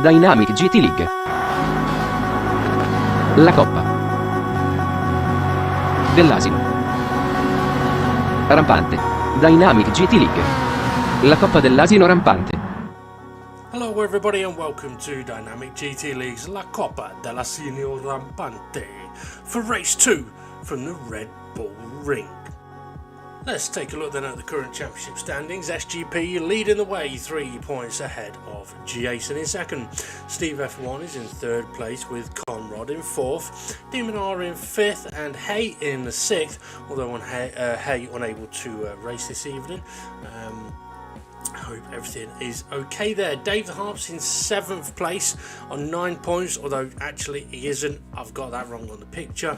Dynamic GT League. La Coppa. Dell'Asino. Rampante. Dynamic GT League. La Coppa dell'Asino Rampante. Hello everybody and welcome to Dynamic GT League's La Coppa Dell'Asino Rampante for race 2 from the Red Bull Ring. Let's take a look then at the current championship standings. SGP leading the way 3 points ahead of Jason in second. Steve F1 is in third place with Conrad in fourth. Demon R in fifth and Hay in the sixth, although Hay unable to race this evening. I hope everything is okay there. Dave the Harp's in 7th place on 9 points, although actually he isn't. I've got that wrong on the picture.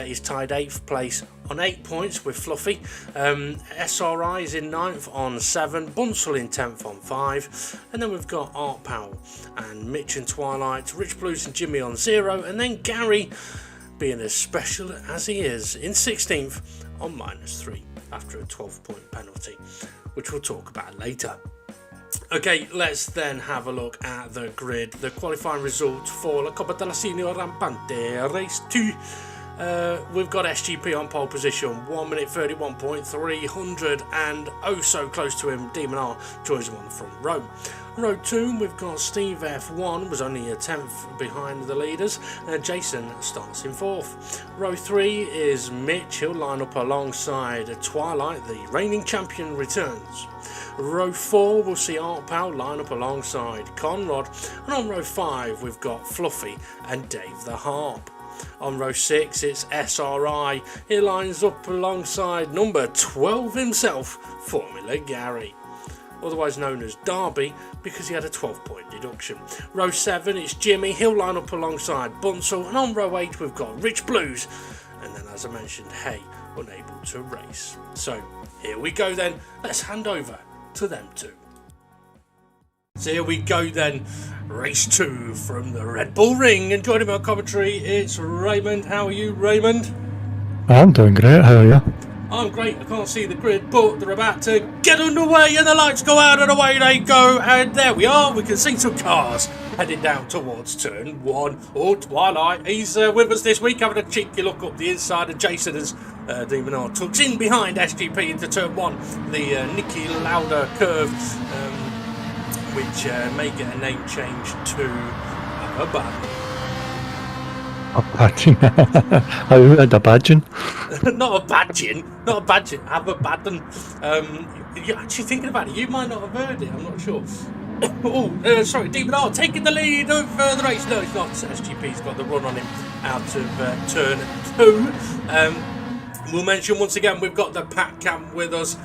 He's tied 8th place on 8 points with Fluffy. SRI is in 9th on 7. Bunsel in 10th on 5. And then we've got Art Powell and Mitch and Twilight, Rich Blues and Jimmy on 0. And then Gary, being as special as he is, in 16th on -3 after a 12-point penalty, which we'll talk about later. Okay, let's then have a look at the grid. The qualifying results for La Coppa Dell'Asino Rampante Race 2. We've got SGP on pole position, 1 minute 31.300, and oh so close to him, Demon R joins him on the front row. Row 2, we've got Steve F1, was only a 10th behind the leaders, and Jason starts in 4th. Row 3 is Mitch, he'll line up alongside Twilight, the reigning champion returns. Row 4 we'll see Art Powell line up alongside Conrad, and on row 5 we've got Fluffy and Dave the Harp. On row 6 it's SRI, he lines up alongside number 12 himself, Formula Gary, otherwise known as Derby because he had a 12-point deduction. Row 7 it's Jimmy, he'll line up alongside Bunsel, and on row 8 we've got Rich Blues, and then as I mentioned, Hay unable to race. So here we go then, let's hand over to them two. So here we go then, race 2 from the Red Bull Ring, and joining me on commentary it's Raymond. How are you, Raymond? I'm doing great, how are you? I'm great, I can't see the grid, but they're about to get underway and the lights go out and away they go, and there we are, we can see some cars heading down towards turn 1. Oh, Twilight, he's with us this week, having a cheeky look up the inside, and Jason as Demon R tucks in behind SGP into turn 1, the Nicky Lauda curve, which may get a name change to a badging. A badging? I heard a badging. Not a badging, have a badden. You're actually thinking about it, you might not have heard it, I'm not sure. Sorry, Demon R taking the lead of the race. No, it's not. SGP's got the run on him out of turn 2. We'll mention once again we've got the Pat Cam with us.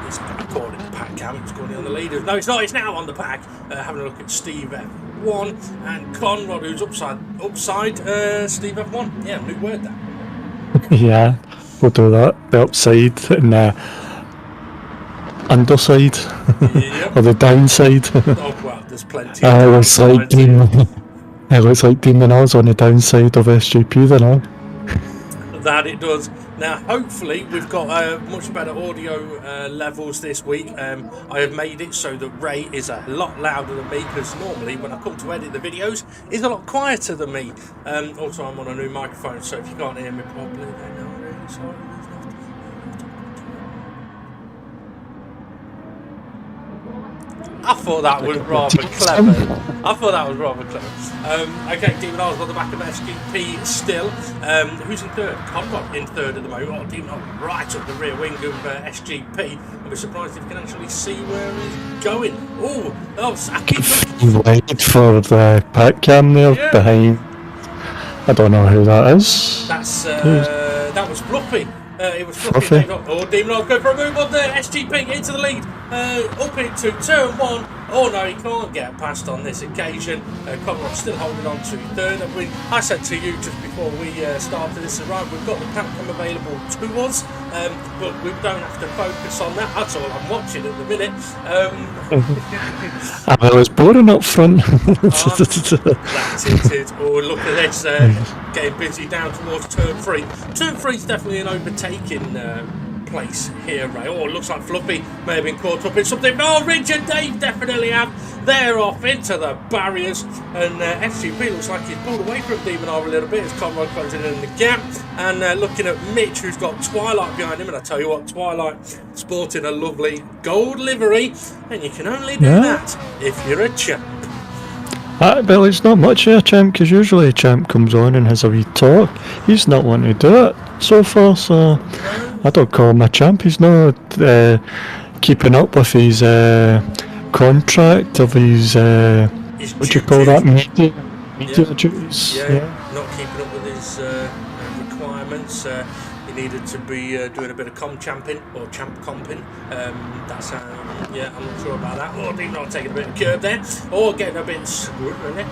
It's recording the Pack Cam, it's going on the leaders. No, it's not, it's now on the pack. Having a look at Steve F1 and Conrad, who's upside Steve F1. Yeah, new word that. Yeah, we'll do that. The upside and underside. Yep. Or the downside. Oh, well, there's plenty It of looks like Demon R's on the downside of SGP then, that it does. Now, hopefully, we've got much better audio levels this week. I have made it so that Ray is a lot louder than me, because normally when I come to edit the videos, he's a lot quieter than me. Also, I'm on a new microphone, so if you can't hear me properly, then I'm really sorry. I thought that was rather clever. Okay, Demon R's on the back of SGP still. Who's in third? Conrad in third at the moment. Oh, Demon R right up the rear wing of SGP. I'll be surprised if you can actually see where he's going. You waited for the Pat Cam there behind. I don't know who that is. That was Fluffy. It was Fluffy. Demon R's going for a move on there. SGP into the lead. Up into turn 1. Oh no, he can't get past on this occasion. Conrad still holding on to third. I said to you just before we started this, right, we've got the Pac-Cam available to us, but we don't have to focus on that. That's all I'm watching at the minute. I was boring up front. That's it. Oh, look at this, getting busy down towards turn 3. Turn 3 is definitely an overtaking place here, Ray. Oh, it looks like Fluffy may have been caught up in something. Oh, Ridge and Dave definitely have. They're off into the barriers, and SGP looks like he's pulled away from Demonar a little bit as Conrad closing in the gap, and looking at Mitch, who's got Twilight behind him. And I tell you what, Twilight sporting a lovely gold livery, and you can only do that if you're a champ. Well, it's not much of a champ, because usually a champ comes on and has a wee talk. He's not wanting to do it so far, so I don't call him a champ. He's not keeping up with his contract of his what do you call that, media duties. Not keeping up with his requirements. He needed to be doing a bit of champing or champ comping. That's I'm not sure about that. Or even not taking a bit of curve there, or getting a bit scribbly.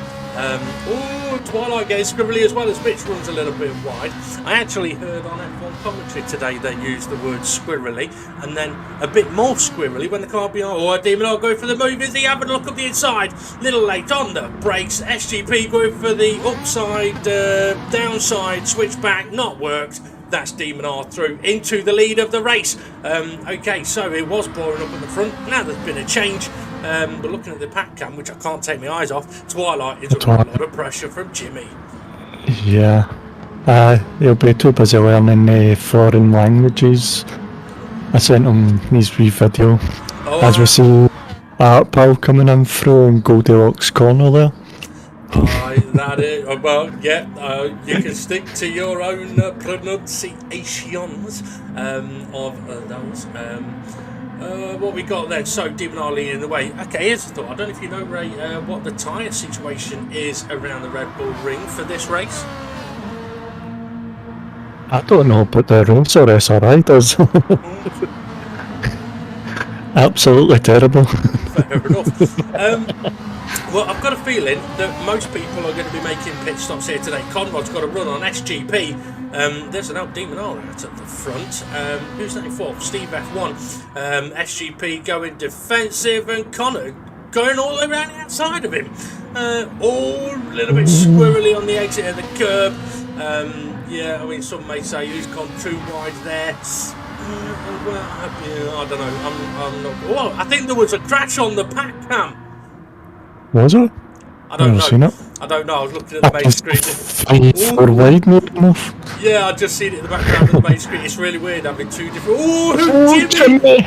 Twilight getting scribbly as well as Mitch runs a little bit wide. I actually heard on F1 commentary today they used the word squirrely, and then a bit more squirrely when the car behind. Oh, Demon will go for the move. Is he having a look at the inside? Little late on the brakes. SGP going for the upside, downside switchback. Not worked. That's Demon R through into the lead of the race. Okay, so it was boring up at the front. Now there's been a change. But looking at the pack cam, which I can't take my eyes off, Twilight is under a lot of pressure from Jimmy. Yeah. He'll be too busy learning foreign languages. I sent him his wee video. As we see Art Pal coming in through Goldilocks Corner there. That is, well, you can stick to your own pronunciations of those. What we got then? So, Demon R leading the way. Okay, here's the thought. I don't know if you know, Ray, what the tyre situation is around the Red Bull Ring for this race. I don't know, but the roads are SRI does. Absolutely terrible. Fair enough. Well, I've got a feeling that most people are going to be making pit stops here today. Conrod's got a run on SGP. There's an out Demon R out at the front. Who's that in fourth? Steve F1. SGP going defensive, and Connor going all around the outside of him. All a little bit squirrely on the exit of the curb. I mean, some may say he's gone too wide there. I don't know. I'm not. Well, I think there was a crash on the pack cam. Was it? I don't know. Seen it. I don't know. I was looking at the main screen. For wide enough. Yeah, I just seen it in the background of the main screen. It's really weird having two different. Jimmy!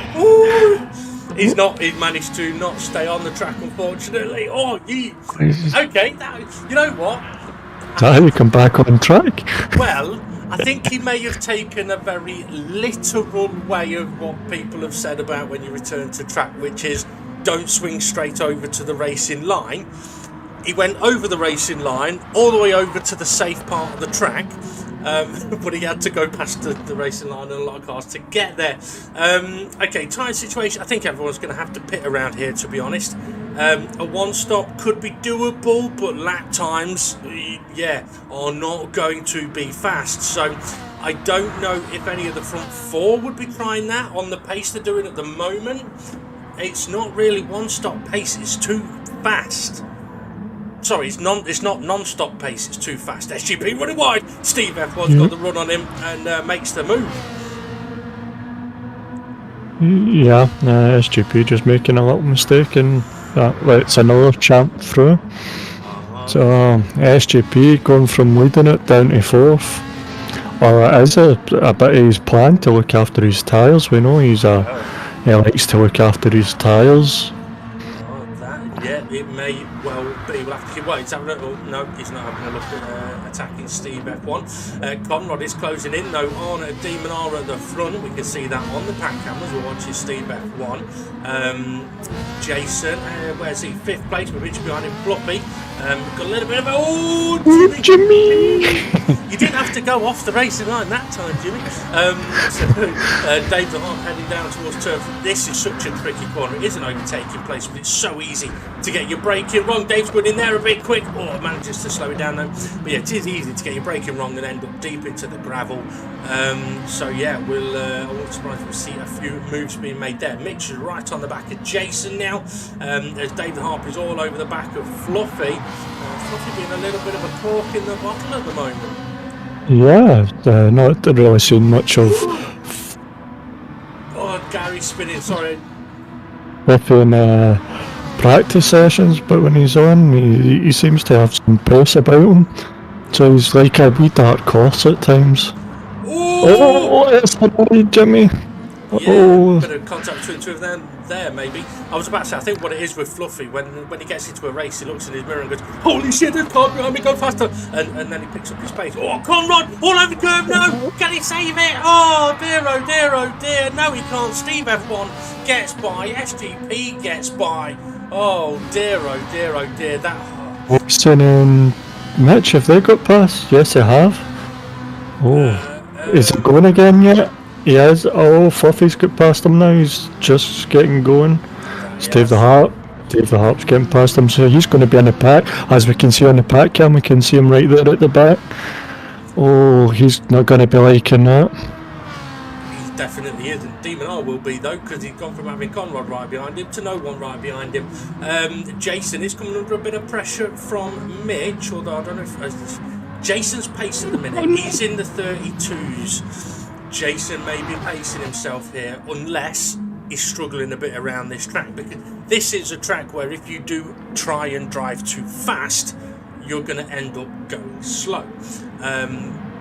He's not. He managed to not stay on the track, unfortunately. Okay. You know what? Is that how you come back on track? Well, I think he may have taken a very literal way of what people have said about when you return to track, which is don't swing straight over to the racing line. He went over the racing line, all the way over to the safe part of the track, but he had to go past the racing line and a lot of cars to get there. Okay, tyre situation. I think everyone's going to have to pit around here, to be honest. A one-stop could be doable, but lap times, are not going to be fast. So I don't know if any of the front four would be trying that on the pace they're doing at the moment. It's not really one-stop pace, it's too fast. Sorry, it's not non-stop pace, it's too fast. SGP running wide. Steve F1's got the run on him and makes the move. Yeah, SGP just making a little mistake and that lets another champ through. So SGP going from leading it down to fourth. Or it is a bit of his plan to look after his tyres. We know he likes to look after his tyres. It may well be. We'll have to keep waiting. No, he's not having a look at attacking Steve F1. Conrad is closing in though on a Demon R at the front. We can see that on the pack cameras. We're watching Steve F1. Jason, where's he? Fifth place with Rich behind him. Floppy. Got a little bit of Jimmy! You didn't have to go off the racing line that time, Jimmy. Dave the Hart heading down towards turn. This is such a tricky corner. It is an overtaking place, but it's so easy to get your braking wrong. Dave's going in there a bit quick. Manages to slow it down though. But yeah, it is easy to get your braking wrong and end up deep into the gravel. I won't surprise if we see a few moves being made there. Mitch is right on the back of Jason now. As Dave the Harp is all over the back of Fluffy. Fluffy being a little bit of a cork in the bottle at the moment. Yeah, not really seen much of. Gary spinning, sorry. Fluffy and practice sessions, but when he's on, he seems to have some pace about him. So he's like a wee dark horse at times. Oh, it's annoying, Jimmy. Yeah, bit of contact between the two of them there, maybe. I was about to say, I think what it is with Fluffy, when he gets into a race, he looks in his mirror and goes, holy shit, there's car behind me, go faster! And then he picks up his pace. Oh, Conrad, all over the curve, no! Can he save it? Oh, dear, oh dear, oh dear. No, he can't. Steve F1 gets by, SGP gets by. Oh, dear, oh dear, oh dear. Watson and Mitch, have they got past? Yes, they have. Oh, is it going again yet? He is. Oh, Fluffy's got past him now. He's just getting going. Dave the Harp's getting past him, so he's going to be in the pack. As we can see on the pack cam, we can see him right there at the back. Oh, he's not going to be liking that. He definitely isn't. Demon R will be, though, because he's gone from having Conrad right behind him to no one right behind him. Jason is coming under a bit of pressure from Mitch, although I don't know if... Jason's pace at the minute. He's in the 32s. Jason may be pacing himself here, unless he's struggling a bit around this track, because this is a track where if you do try and drive too fast, you're going to end up going slow.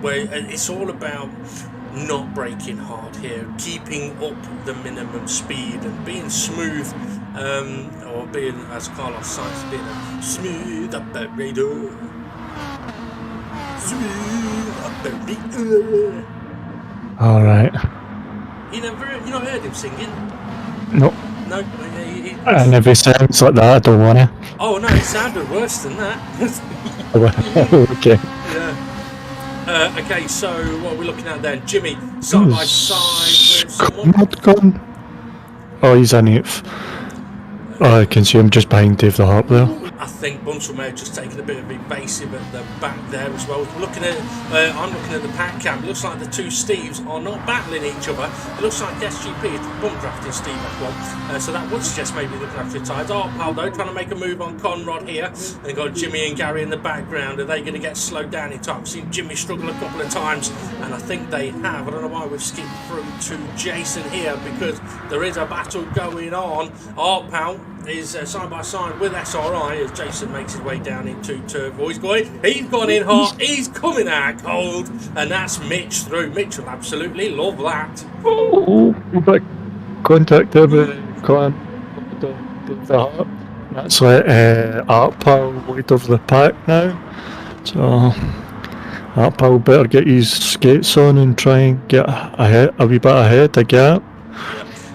Where it's all about not braking hard here, keeping up the minimum speed and being smooth, or being, as Carlos Sainz, being a smooth operator. Smooth operator. All right. You not heard him singing? Nope. No. And if he sounds like that, I don't want to. Oh no, it sounded worse than that. Okay. Yeah. Okay, so what are we looking at then? Jimmy, side by side with someone. Gone. Oh, he's an eighth. Oh, I can see him just behind Dave the Harp there. I think Bunzel may have just taken a bit of evasive at the back there as well. I'm looking at the pack cam. It looks like the two Steves are not battling each other. It looks like SGP is bump drafting Steve F1. So that would suggest maybe looking after the tyres. Paldo trying to make a move on Conrad here. And they've got Jimmy and Gary in the background. Are they going to get slowed down in time? I've seen Jimmy struggle a couple of times, and I think they have. I don't know why we've skipped through to Jason here, because there is a battle going on. Pal is side by side with SRI as Jason makes his way down into Turbo. He's gone in hot, he's coming out cold, and that's Mitch through. Mitch will absolutely love that. Oh, back contact there with Colin. That's like Artpal lead over the pack now. So Artpal better get his skates on and try and get ahead, a wee bit ahead, I get.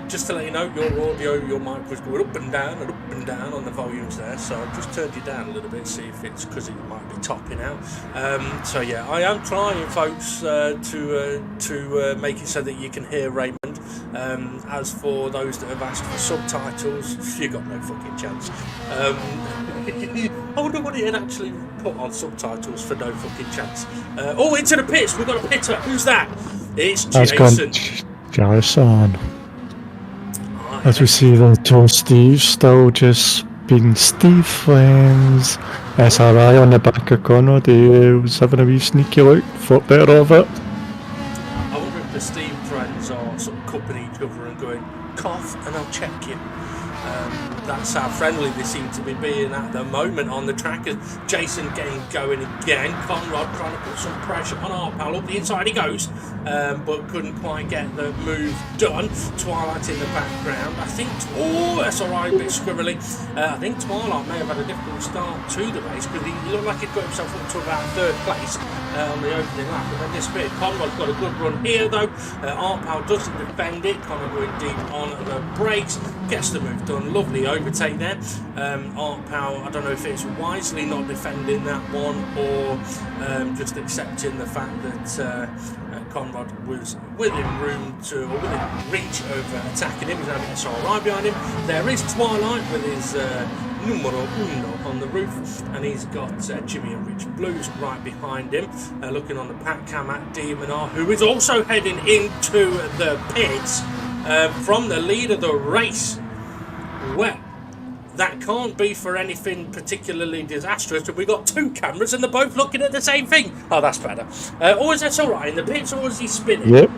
Just to let you know, your audio, your mic was going up and down on the volumes there, so I've just turned you down a little bit, see if it's because it might be topping out. So yeah, I am trying, folks, to make it so that you can hear Raymond. As for those that have asked for subtitles, you got no fucking chance. I wonder what it had actually put on subtitles for no fucking chance. Into the pits, we've got a pitter. Who's that? It's Jason. Jason. As we see the two Steves still just being Steve friends. SRI on the back of Conrad, he was having a wee sneaky look, thought better of it. I wonder if the Steve friends are sort of cupping each other and going, cough and I'll check you. That's how friendly they seem to be being at the moment on the track. As Jason getting going again. Conrad trying to put some pressure on Arpal. Up the inside he goes, but couldn't quite get the move done. Twilight in the background. I think, that's alright, a bit squirrely. I think Twilight may have had a difficult start to the race, because he looked like he'd got himself up to about third place on the opening lap, and then disappeared. Conrad's got a good run here though. Arpal doesn't defend it. Conrad going deep on the brakes, gets the move done. Lovely overtake there. Arpal, I don't know if it's wisely not defending that one, or just accepting the fact that Conrad was within within reach of attacking him. He's having SRI behind him. There is Twilight with his numero uno on the roof, and he's got Jimmy and Rich Blues right behind him. Looking on the pack cam at Demon R, who is also heading into the pits from the lead of the race. Well, that can't be for anything particularly disastrous, and we've got two cameras and they're both looking at the same thing. Oh, that's better. Or is SRI in the pits, or is he spinning? Yep,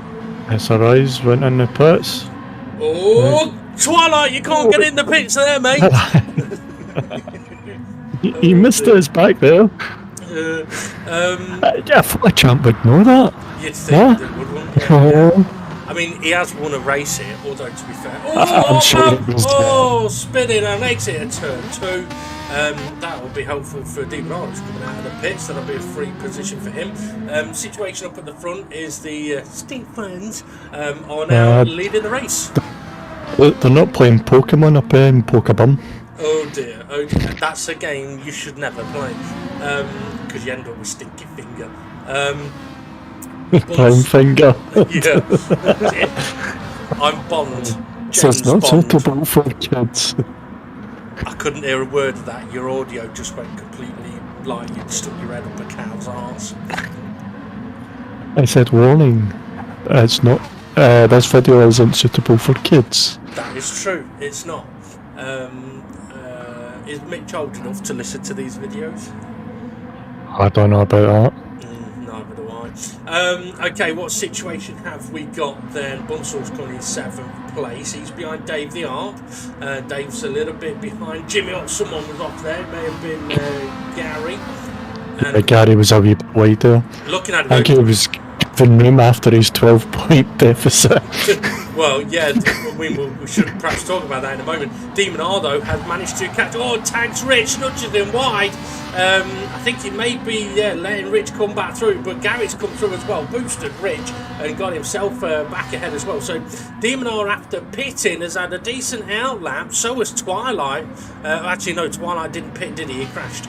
SRI's went in the pits. Oh, Twilight, you can't get in the pits there, mate. He missed his back there. I thought a champ would know that. You'd think they would, wouldn't you? Oh, I mean, he has won a race here, although to be fair, I'm sure it was spinning and exit at turn 2. That will be helpful for Demon Orange coming out of the pits. That'll be a free position for him. Situation up at the front is the Stink Friends are now leading the race. they're not playing Pokemon up in Pokebum. Oh dear, that's a game you should never play because you end up with Stinky Finger. Prime finger. Yeah, I'm Bond. So it's James not Bond. suitable for kids. I couldn't hear a word of that. Your audio just went completely like you'd stuck your head up a cow's arse. I said warning. It's not. This video isn't suitable for kids. That is true. It's not. Is Mitch old enough to listen to these videos? I don't know about that. Neither do I. Okay, what situation have we got then? Bunsel's coming in 7th place. He's behind Dave the Art. Dave's a little bit behind Jimmy. Oh, someone was off there. It may have been Gary. And Gary was a wee bit wider. looking at it, I think he was giving room after his 12-point deficit. well, yeah, we should perhaps talk about that in a moment. Demon Ardo has managed to catch. Oh, tags Rich, nudges him wide. I think he may be letting Rich come back through, but Gary's come through as well, boosted Rich and got himself back ahead as well. So Demon R, after pitting, has had a decent outlap. So has Twilight. Actually, no, Twilight didn't pit, did he? He crashed.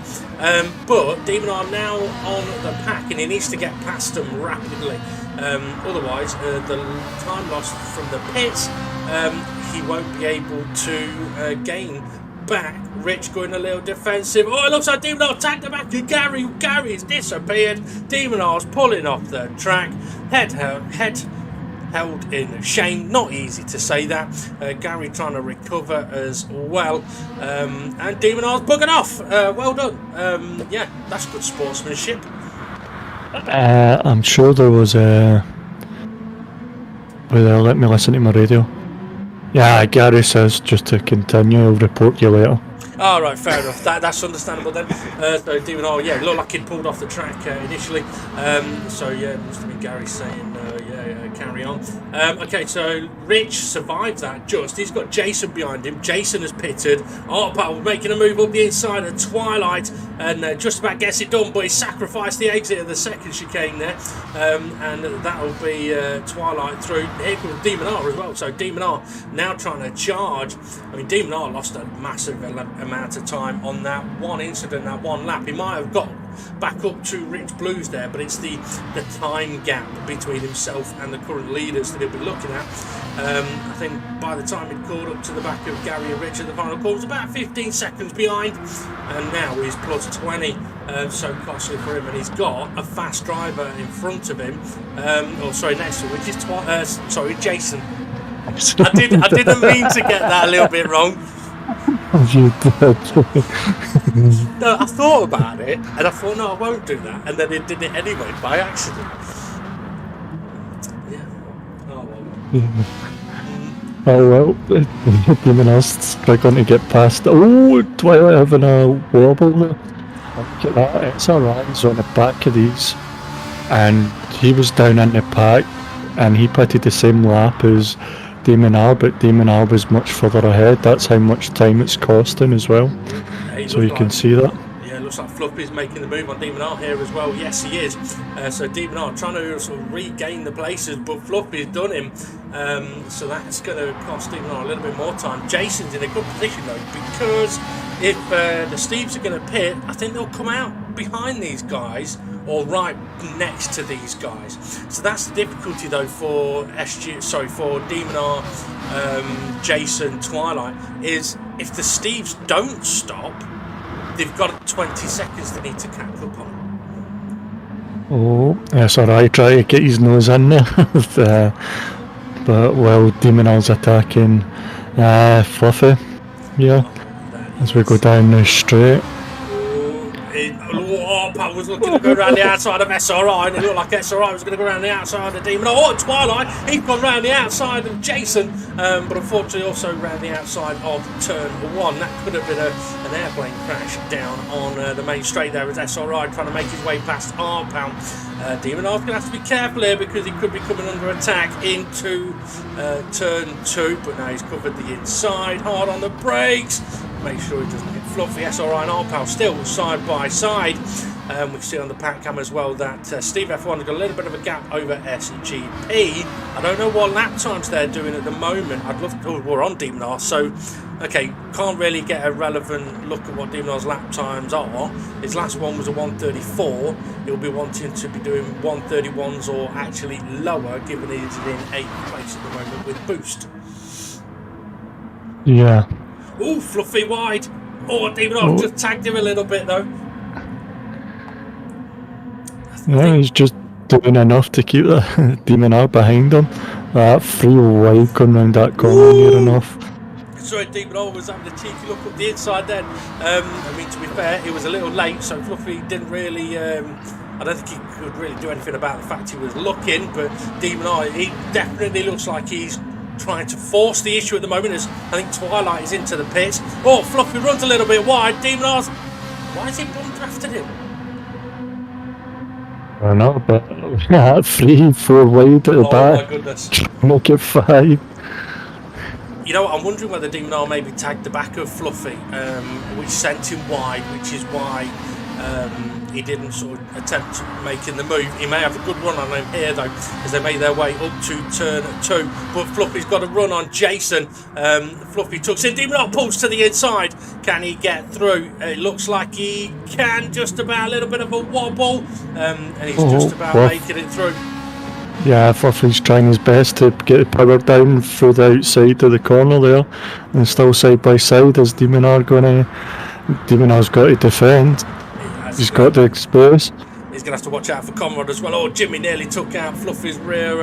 But Demon R now on the pack, and he needs to get past them rapidly. Otherwise, the time lost from the pits, he won't be able to gain back. Rich going a little defensive. Oh, it looks like Demon R tagged the back of Gary. Gary's disappeared. Demon R's pulling off the track. Head held in shame. Not easy to say that. Gary trying to recover as well. And Demon R's bugging off. Well done. Yeah, that's good sportsmanship. I'm sure there was a. Well, let me listen to my radio. Yeah, Gary says just to continue, I'll report you later. All right, fair enough. That's understandable then. So Demon R, yeah, looked like he'd pulled off the track initially. So yeah, it must have been Gary saying, carry on. Okay, so Rich survived that just. He's got Jason behind him. Jason has pitted. Artpal making a move up the inside of Twilight and just about gets it done, but he sacrificed the exit of the second chicane there. And that'll be Twilight through. Here comes Demon R as well. So Demon R now trying to charge. I mean, Demon R lost a massive amount of time on that one incident, that one lap. He might have got back up to Rich Blues there, but it's the time gap between himself and the current leaders that he'll be looking at. I think by the time he'd caught up to the back of Gary and Rich at the final call, was about 15 seconds behind, and now he's plus 20. So costly for him, and he's got a fast driver in front of him. Next to him, which is Jason. I didn't mean to get that a little bit wrong. You did. No, I thought about it, and I thought, no, I won't do that, and then it did it anyway by accident. Yeah. Oh well, Demon R's going to get past. Oh, Twilight having a wobble there. Look at that, it's alright, he's on the back of these. And he was down in the pack, and he pitted the same lap as Demon R, but Demon R was much further ahead. That's how much time it's costing as well. Yeah, so you can see that. Yeah, it looks like Fluffy's making the move on Demon R here as well. Yes, he is. So Demon R trying to sort of regain the places, but Fluffy's done him. So that's going to cost Demon R a little bit more time. Jason's in a good position though, because if the Steves are going to pit, I think they'll come out behind these guys or right next to these guys. So that's the difficulty though for for Demon R, Jason, Twilight, is if the Steves don't stop, they've got 20 seconds they need to catch up on. Oh, that's alright, try to get his nose in there. But while Demon R's attacking Fluffy, yeah, as we go down the straight. Artpal was looking to go around the outside of SRI, and it looked like SRI was going to go around the outside of Demon. Oh, Twilight, he's gone around the outside of Jason, but unfortunately also around the outside of turn 1. That could have been an airplane crash down on the main straight there as SRI trying to make his way past R-Pound. Demon R's going to have to be careful here because he could be coming under attack into turn 2, but now he's covered the inside, hard on the brakes. Make sure he doesn't hit Fluffy. SRI and R-Pound still side by side. We can see on the pack cam as well that Steve F1 has got a little bit of a gap over SGP. I don't know what lap times they're doing at the moment. I'd love to. We're on Demon R, so okay, can't really get a relevant look at what Demon R's lap times are. His last one was a 134. He'll be wanting to be doing 131s or actually lower, given he's in 8th place at the moment with boost. Yeah. Ooh, Fluffy wide. Oh, Demon R just tagged him a little bit though. Yeah, he's just doing enough to keep the Demon R behind him. That free wide coming round that corner near enough. Sorry, Demon R was having a cheeky look up the inside then. I mean, to be fair, he was a little late, so Fluffy didn't really... I don't think he could really do anything about the fact he was looking, but Demon R, he definitely looks like he's trying to force the issue at the moment as I think Twilight is into the pits. Oh, Fluffy runs a little bit wide. Demon R's... Why is he bum drafted him? I don't know, but 3, 4 wide at the back. Oh my goodness. Make it 5. You know what, I'm wondering whether Demon R maybe tagged the back of Fluffy, which sent him wide, which is why he didn't sort of attempt making the move. He may have a good run on him here though, as they make their way up to turn 2. But Fluffy's got a run on Jason. Fluffy tucks in. Demon R pulls to the inside. Can he get through? It looks like he can, just about. A little bit of a wobble, and he's just about making it through. Yeah, Fluffy's trying his best to get the power down through the outside of the corner there, and still side by side as Demon R's got to defend. He's got the space. He's going to have to watch out for Conrad as well. Oh, Jimmy nearly took out Fluffy's rear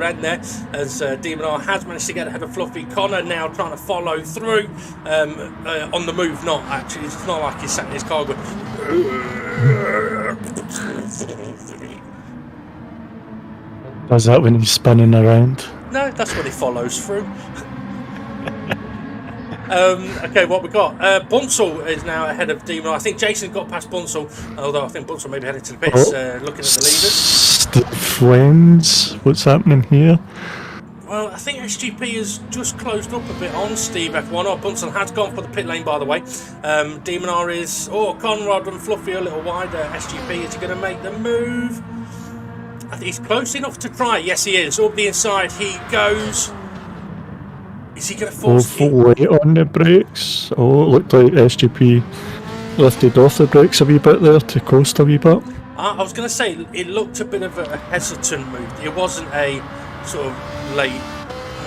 end there as Demon R has managed to get ahead of Fluffy. Connor now trying to follow through on the move. Not actually, it's not like he's sat in his car going... Does that when he's spinning around? No, that's when he follows through. Okay, what we got? Bunsell is now ahead of Demon R. I think Jason got past Bunsell, although I think Bunsell maybe headed to the pits, looking at the leaders. Friends, what's happening here? Well, I think SGP has just closed up a bit on Steve F1. Oh, Bunsell has gone for the pit lane, by the way. Demon R is... Oh, Conrad and Fluffy a little wider. SGP, is he going to make the move? I think he's close enough to try. Yes, he is. Up the inside he goes. Is he going to force full weight on the brakes. Oh, it looked like SGP lifted off the brakes a wee bit there to coast a wee bit. I was going to say, it looked a bit of a hesitant move. It wasn't a sort of late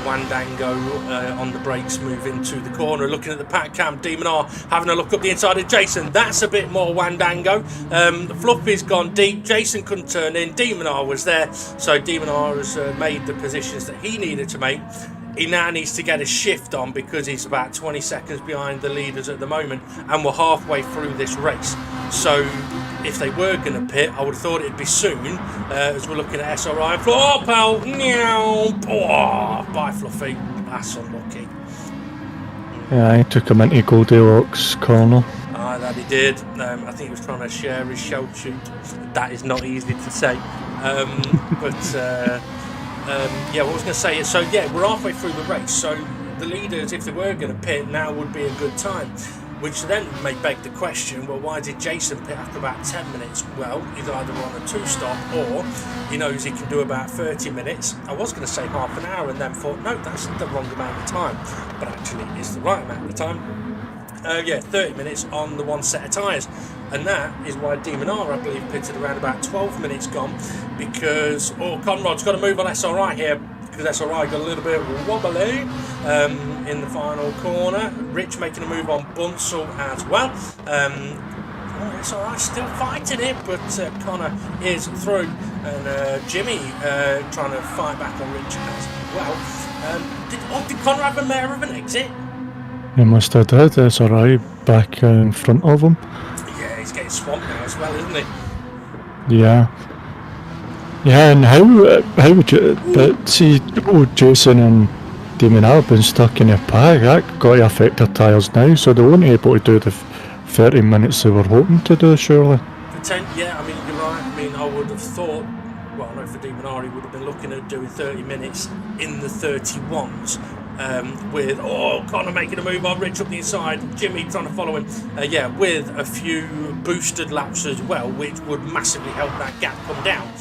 Wandango on the brakes move into the corner. Looking at the pack cam, Demon R having a look up the inside of Jason. That's a bit more Wandango. Fluffy's gone deep. Jason couldn't turn in. Demon R was there. So Demon R has made the positions that he needed to make. He now needs to get a shift on because he's about 20 seconds behind the leaders at the moment, and we're halfway through this race. So if they were going to pit, I would have thought it'd be soon, as we're looking at SRI. Oh, pal! Meow! Oh, bye, Fluffy. That's unlucky. Yeah, he took him into Goldilocks corner. Ah, that he did. I think he was trying to share his shell shoot. That is not easy to say. Yeah, what I was going to say is, so yeah, we're halfway through the race, so the leaders, if they were going to pit, now would be a good time. Which then may beg the question, well, why did Jason pit after about 10 minutes? Well, he's either on a 2-stop or he knows he can do about 30 minutes. I was going to say half an hour and then thought, no, that's the wrong amount of time. But actually, it's the right amount of time. Yeah, 30 minutes on the one set of tyres. And that is why Demon R, I believe, pitted around about 12 minutes gone. Because, Conrad's got to move on SRI here. Because SRI got a little bit wobbly in the final corner. Rich making a move on Bunsell as well. SRI still fighting it, but Connor is through. And Jimmy trying to fight back on Rich as well. Did Connor have a mare of an exit? He must have did. SRI back in front of him. Yeah, he's getting swamped now as well, isn't he? Yeah. Yeah, and how would you? But see, Jason and Damien have been stuck in a pack. That got to affect their tyres now, so they weren't able to do the 30 minutes they were hoping to do. Surely. Yeah, I mean, you're right. I mean, I would have thought, well, I know for Demonari would have been looking at doing 30 minutes in the 31s with, Connor making a move on, Rich up the inside, Jimmy trying to follow him. With a few boosted laps as well, which would massively help that gap come down.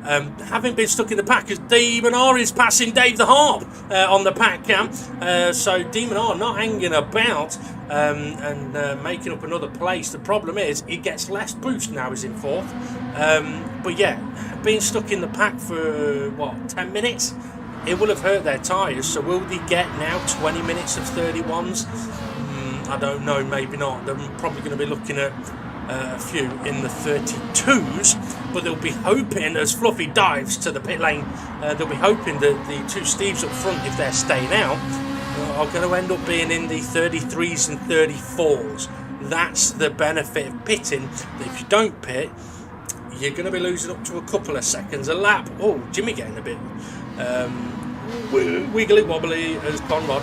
Having been stuck in the pack, as Demonari is passing Dave the Harp on the pack cam. So Demonari not hanging about and making up another place. The problem is he gets less boost now, he's in fourth. But yeah, being stuck in the pack for 10 minutes, it will have hurt their tyres. So will they get now 20 minutes of 31s? I don't know, maybe not. They're probably going to be looking at a few in the 32s, but they'll be hoping, as Fluffy dives to the pit lane, they'll be hoping that the two Steves up front, if they're staying out, are going to end up being in the 33s and 34s. That's the benefit of pitting, that if you don't pit, you're going to be losing up to a couple of seconds a lap. Oh, Jimmy getting a bit wiggly wobbly as Conrad.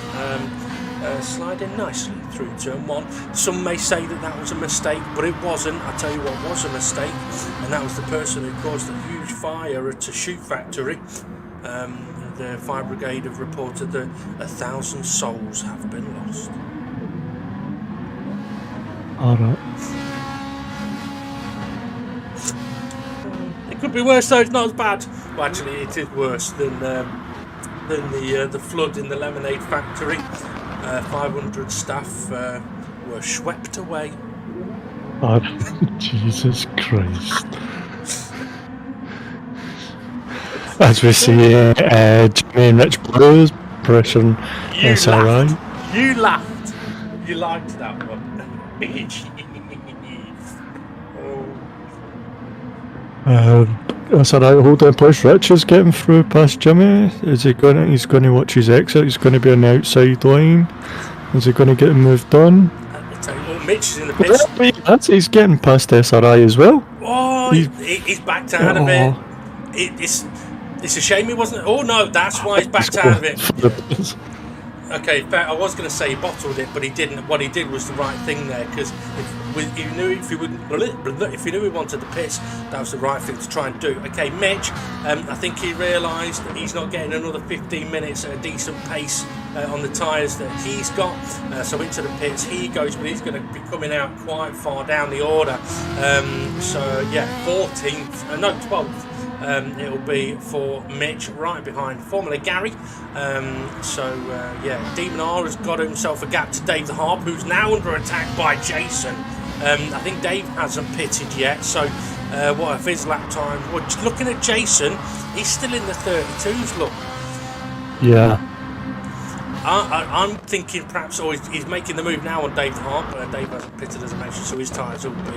Sliding nicely through turn one. Some may say that was a mistake, but it wasn't. I tell you what was a mistake, and that was the person who caused a huge fire at a shoe factory. The fire brigade have reported that 1,000 souls have been lost. Alright. It could be worse though, it's not as bad. Well, actually it is worse than the flood in the lemonade factory. 500 staff were swept away. Oh, Jesus Christ. As we see, Jimmy and Rich Blues pressuring SRI. You laughed. You liked that one. SRI holding place. Rich is getting through past Jimmy. Is he going? He's going to watch his exit. He's going to be on the outside line. Is he going to get him moved on? I'll tell you what, Mitch is in the pits. He's getting past SRI as well. Oh, he's backed out of it. It's a shame he wasn't. Oh no, that's why he's backed out of it. Okay, fair. I was going to say he bottled it, but he didn't. What he did was the right thing there, because if he knew he wanted the pits, that was the right thing to try and do. Okay, Mitch, I think he realised that he's not getting another 15 minutes at a decent pace on the tyres that he's got. So into the pits he goes, but he's going to be coming out quite far down the order. 14th, 12th. It'll be for Mitch, right behind formerly Gary. Demon R has got himself a gap to Dave the Harp, who's now under attack by Jason. I think Dave hasn't pitted yet, so what if his lap time? Well, looking at Jason, he's still in the 32s, look. Yeah. I'm thinking perhaps, he's making the move now on Dave the Harp. Dave hasn't pitted, as I mentioned, so his tyres will be...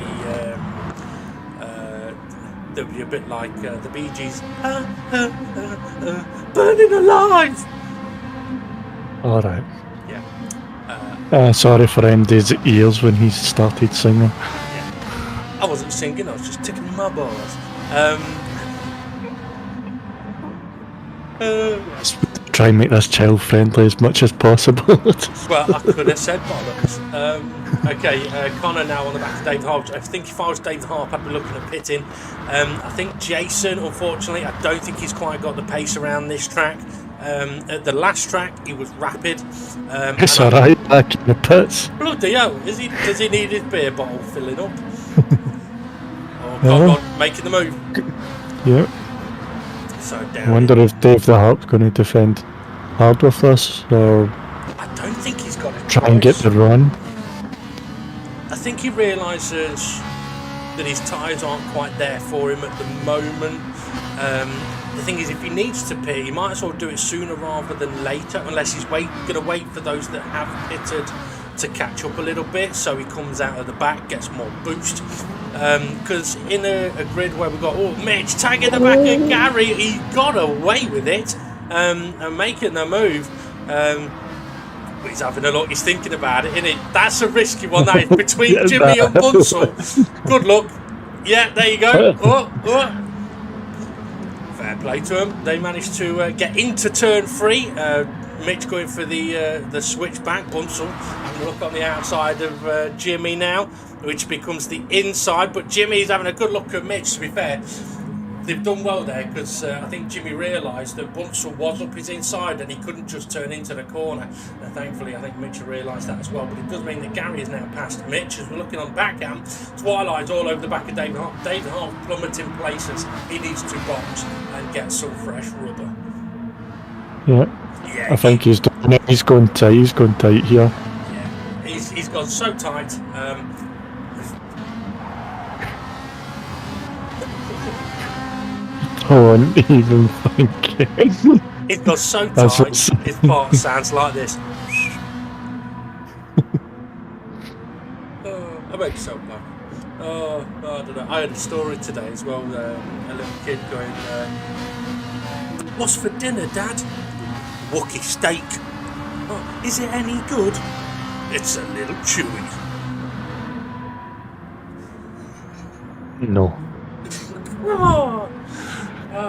they'll be a bit like the Bee Gees, burning alive. All right. Yeah. Sorry for Andy's ears when he started singing. Yeah. I wasn't singing. I was just tickling my balls. Try and make this child friendly as much as possible. Well, I could have said bollocks. Okay, Connor now on the back of Dave Harp. I think if I was Dave Harp, I'd be looking at pitting. I think Jason, unfortunately, I don't think he's quite got the pace around this track. At the last track, he was rapid. It's alright, back in the pits. Bloody hell, does he need his beer bottle filling up? God, making the move. Yep. So I wonder if Dave the Harp's going to defend hard with this, or I don't think he's got a try and get the run. I think he realises that his tyres aren't quite there for him at the moment. The thing is, if he needs to pit, he might as well do it sooner rather than later, unless he's going to wait for those that have pitted to catch up a little bit, so he comes out of the back, gets more boost. Because in a grid where we've got Mitch tagging the back of Gary, he got away with it and making the move. He's having a look, he's thinking about it, isn't it? That's a risky one, that is, between Jimmy and Bunsell. Good luck. Yeah, there you go. Oh. Fair play to them. They managed to get into turn 3. Mitch going for the switchback. Bunsell having a look on the outside of Jimmy now, which becomes the inside. But Jimmy's having a good look at Mitch, to be fair. They've done well there because I think Jimmy realised that Bunsell was up his inside and he couldn't just turn into the corner. And thankfully, I think Mitch realised that as well. But it does mean that Gary is now past Mitch. As we're looking on backhand, Twilight's all over the back of David Hart. David Hart plummeting places. He needs to box and get some fresh rubber. Yeah, I think he's doing it. He's going tight. He's going tight here. Yeah, he's gone so tight. I won't even think it. He's got so tight, his part sounds like this. I make so bad. I don't know. I had a story today as well. A little kid going, "What's for dinner, Dad?" "Wookie steak." "Oh, is it any good?" "It's a little chewy." No. Oh.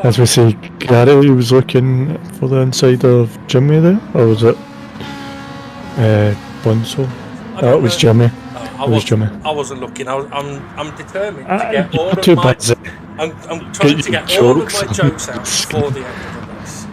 As we say, Gary was looking for the inside of Jimmy there, or was it Bunsell? Oh, it was Jimmy. I wasn't looking. I'm determined to get all of too my. busy. I'm trying to get all of my jokes out before the end of the race.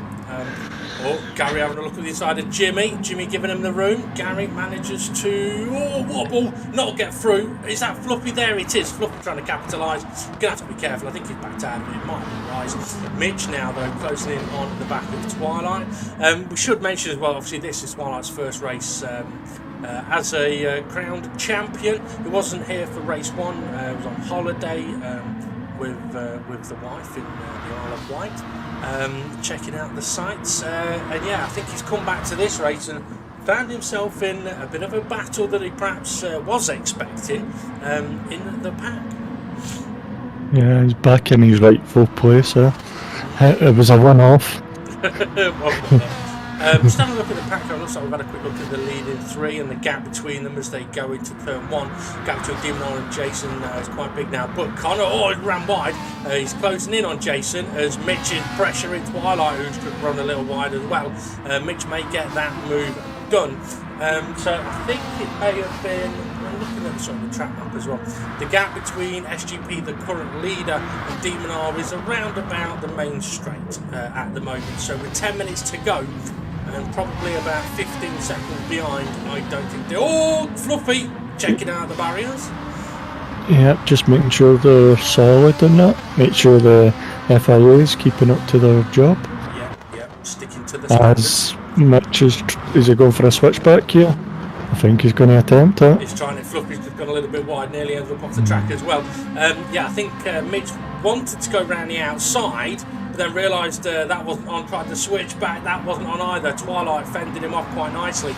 Gary having a look at the inside of Jimmy. Jimmy giving him the room. Gary manages to wobble, not get through. Is that Fluffy? There it is. Fluffy trying to capitalise. Gonna have to be careful. I think he's backed out of it. It might be wise. Mitch now though closing in on the back of Twilight. We should mention as well. Obviously, this is Twilight's first race. As a crowned champion. He wasn't here for race 1. He was on holiday with the wife in the Isle of Wight, checking out the sights. And yeah, I think he's come back to this race and found himself in a bit of a battle that he perhaps was expecting in the pack. Yeah, he's back in his rightful place there. It was a one-off. Just having a look at the pack, it looks like we've had a quick look at the leading 3 and the gap between them as they go into turn 1. Gap between Demonar and Jason is quite big now, but Connor, he ran wide. He's closing in on Jason as Mitch is pressuring Twilight, who's going to run a little wide as well. Mitch may get that move done. So I think it may have been, I'm looking at the track map as well, the gap between SGP, the current leader, and Demonar is around about the main straight at the moment. So with 10 minutes to go, and probably about 15 seconds behind, I don't think they... Oh, Fluffy! Checking out the barriers. Yep, just making sure they're solid in that. Make sure the FIA is keeping up to their job. Yep, sticking to the standards. As Mitch is he going for a switchback here? I think he's going to attempt it. He's trying it. Fluffy's just gone a little bit wide, nearly ended up off the track as well. Yeah, I think Mitch wanted to go round the outside, but then realised that wasn't on, tried to switch back, that wasn't on either. Twilight fended him off quite nicely.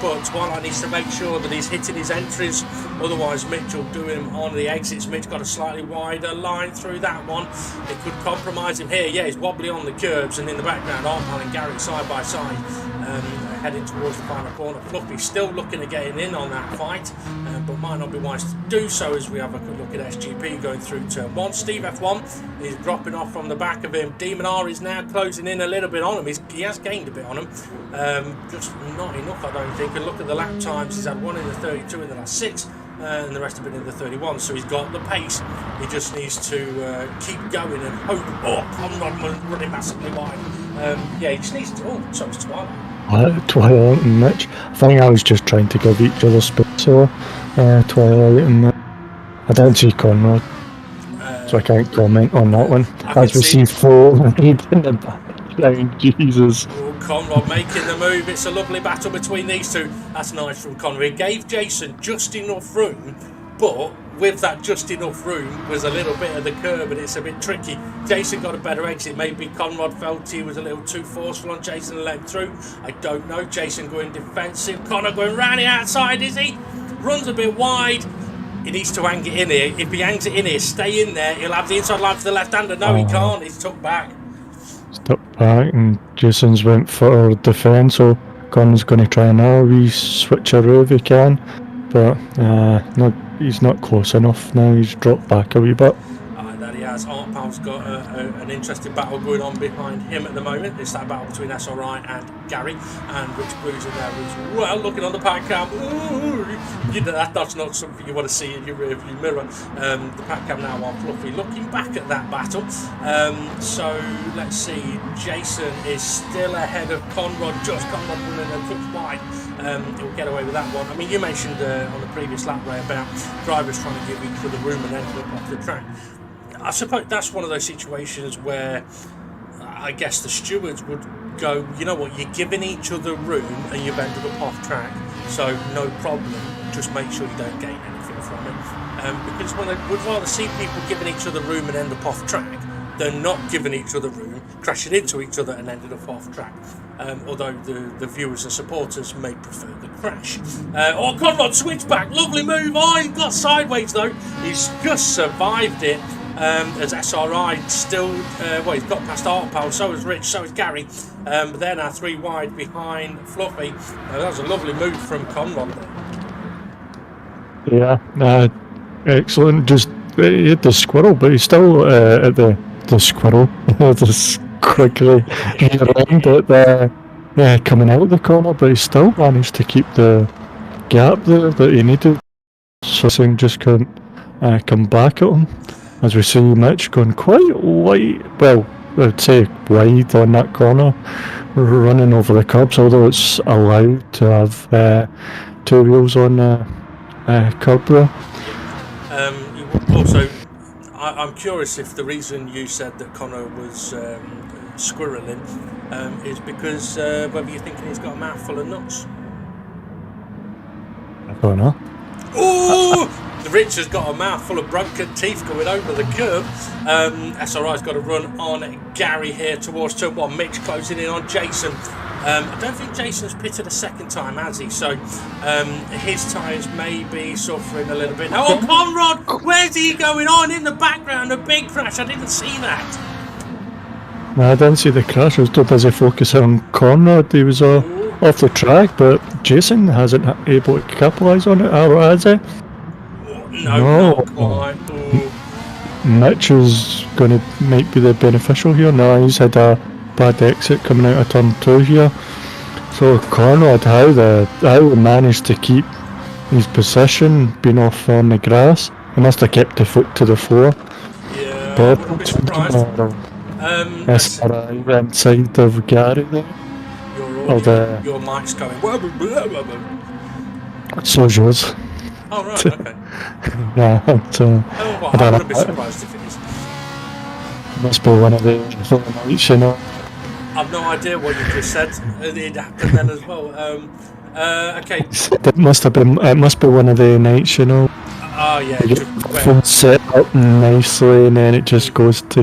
But Twilight needs to make sure that he's hitting his entries, otherwise Mitch will do him on the exits. Mitch got a slightly wider line through that one. It could compromise him here. Yeah, he's wobbly on the curbs, and in the background, Armand and Garrett side by side, heading towards the final corner. Fluffy still looking at getting in on that fight, but might not be wise to do so as we have a good look at SGP going through turn 1. Steve F1 is dropping off from the back of him. Demonar is now closing in a little bit on him. He has gained a bit on him, just not enough, I don't think. And look at the lap times. He's had one in the 32 in the last 6, and the rest have been in the 31. So he's got the pace. He just needs to keep going and hope. Oh, I'm not running massively wide. Yeah, he just needs to. Oh, so it's Twilight. Twilight and Mitch. I think I was just trying to give each other space, so Twilight and Mitch. I didn't see Conrad, so I can't comment on that one. As we see 4 in the background, Jesus. Oh, Conrad making the move. It's a lovely battle between these two. That's nice from Conrad. He gave Jason just enough room, but with that just enough room was a little bit of the curb, and it's a bit tricky. Jason got a better exit. Maybe Conrad felt he was a little too forceful on Jason and let him through. I don't know. Jason going defensive. Connor going round the outside, is he? Runs a bit wide. He needs to hang it in here. If he hangs it in here, stay in there. He'll have the inside line to the left-hander. No, he can't. He's tucked back. Stuck back, and Jason's went for defence, so Connor's going to try another wee switcheroo if he can. But no, he's not close enough now. He's dropped back a wee bit. That he has. Artpal's got an interesting battle going on behind him at the moment. It's that battle between SRI and Gary, and Rich Blue's in there as well, looking on the pack cam. Ooh, that's not something you want to see in your rearview mirror. The pack cam now on Fluffy, looking back at that battle. So let's see. Jason is still ahead of Conrad. Just Conrad running a touch wide. He'll get away with that one. I mean, you mentioned on the previous lap, Ray, about drivers trying to give each other room and end up off the track. I suppose that's one of those situations where I guess the stewards would go, you know what, you're giving each other room and you've ended up off track, so no problem, just make sure you don't gain anything from it. Because when I would rather see people giving each other room and end up off track than not giving each other room, crashing into each other and ended up off track. Although the viewers and supporters may prefer the crash. Conrad switched back, lovely move. He got sideways though. He's just survived it. As SRI still, he's got past Artpal, so is Rich, so is Gary. But they're now 3 wide behind Fluffy. That was a lovely move from Conrad there. Yeah, excellent. Just he hit the squirrel, but he's still at the squirrel. Just quickly around it, coming out of the corner, but he still managed to keep the gap there that he needed. So Singh just couldn't come back at him. As we see Mitch going quite wide, well, I'd say wide on that corner, running over the curbs, although it's allowed to have 2 wheels on curb there. Also, I'm curious if the reason you said that Connor was squirreling is because whether you're thinking he's got a mouthful of nuts. I don't know. Ooh! Rich has got a mouthful of broken teeth going over the curb. SRI's got a run on Gary here towards turn 1. Mitch closing in on Jason. I don't think Jason's pitted a second time, has he? So his tyres may be suffering a little bit now. Oh, Conrad! Where's he going on in the background? A big crash. I didn't see that. No, I didn't see the crash. I was too busy focusing on Conrad. He was off the track, but Jason hasn't able to capitalise on it, has he? No, not quite. Mitch is going to might be the beneficial here. No, he's had a bad exit coming out of turn 2 here. So Conrad, how he managed to keep his position, being off on the grass. He must have kept the foot to the floor. Yeah, I wouldn't be surprised. SRI inside of Gary there. Your mic's going. So's yours. Oh, right, okay. Yeah, I wouldn't be surprised if it is. Must be one of the nights, you know. I've no idea what you just said. It happened then as well. Okay. It must be one of the nights, you know. Oh, yeah. You get the phone set up nicely and then it just goes to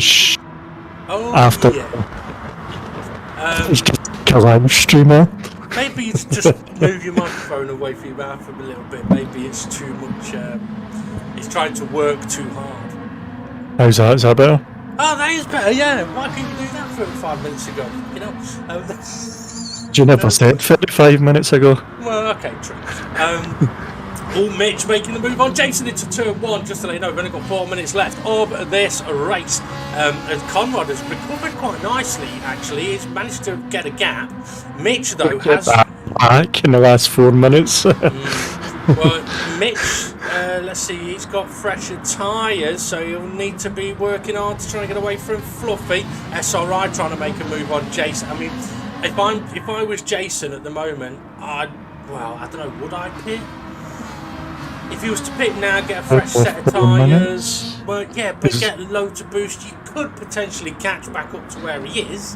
after. Yeah. It's just a live streamer. Maybe you just move your microphone away from your mouth a little bit. Maybe it's too much. It's trying to work too hard. How's that? Is that better? Oh, that is better. Yeah. Why couldn't you do that 35 minutes ago? You know. You never said 35 minutes ago. Well, okay, true. Mitch making the move on Jason into turn 1. Just to let you know, we've only got 4 minutes left of this race. And Conrad has recovered quite nicely, actually. He's managed to get a gap. Mitch, though, has... back in the last 4 minutes. Well, Mitch, let's see, he's got fresher tyres, so he'll need to be working hard to try and get away from Fluffy. SRI trying to make a move on Jason. I mean, if I was Jason at the moment, I don't know, would I pit? If he was to pit now, get a fresh set of tyres, well, yeah, but get loads of boost, you could potentially catch back up to where he is.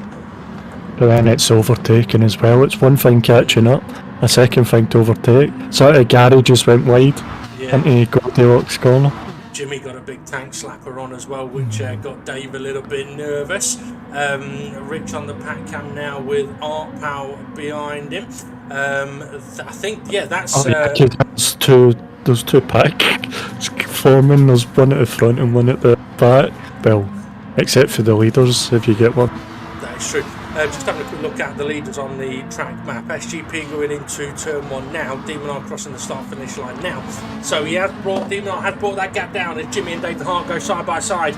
But then it's overtaking as well. It's one thing catching up, a second thing to overtake. So Gary just went wide into Goldilocks corner. Jimmy got a big tank slapper on as well, which got Dave a little bit nervous. Rich on the pack cam now with Artpal behind him. I think, that's... There's two pack forming. There's one at the front and one at the back. Well, except for the leaders, if you get one. That is true. Just having a quick look at the leaders on the track map. SGP going into turn 1 now. Demon Eye crossing the start-finish line now. So Demon Eye has brought that gap down as Jimmy and Dave the Hart go side by side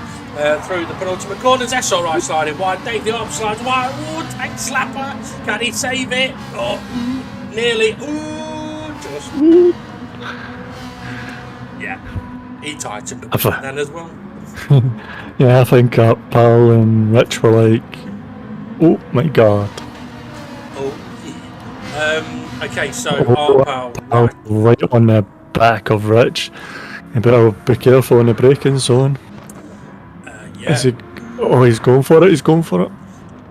through the penultimate corners. SRI sliding wide. Dave the Arp slides wide. Oh, tank slapper. Can he save it? Oh, nearly. Ooh, just. Yeah, he tightened up then as well. Yeah, I think Pal and Rich were like, oh my god. Oh, yeah. Okay, so our pal. Right on the back of Rich. You better be careful in the braking zone. Yeah. Is he? Oh, he's going for it. He's going for it.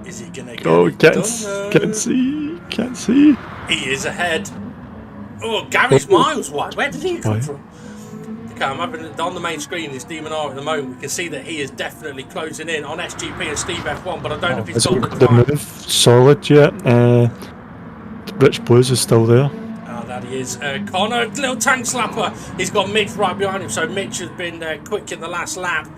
Is he gonna get Oh, it can't see. Can't see. He is ahead. Oh, Gary's miles wide. Where did he come from? Okay, I'm having on the main screen is Demon R at the moment. We can see that he is definitely closing in on SGP and Steve F1, but I don't know if he's got the move solid yet. Rich Blues is still there. That he is. Connor, little tank slapper. He's got Mitch right behind him, so Mitch has been quick in the last lap,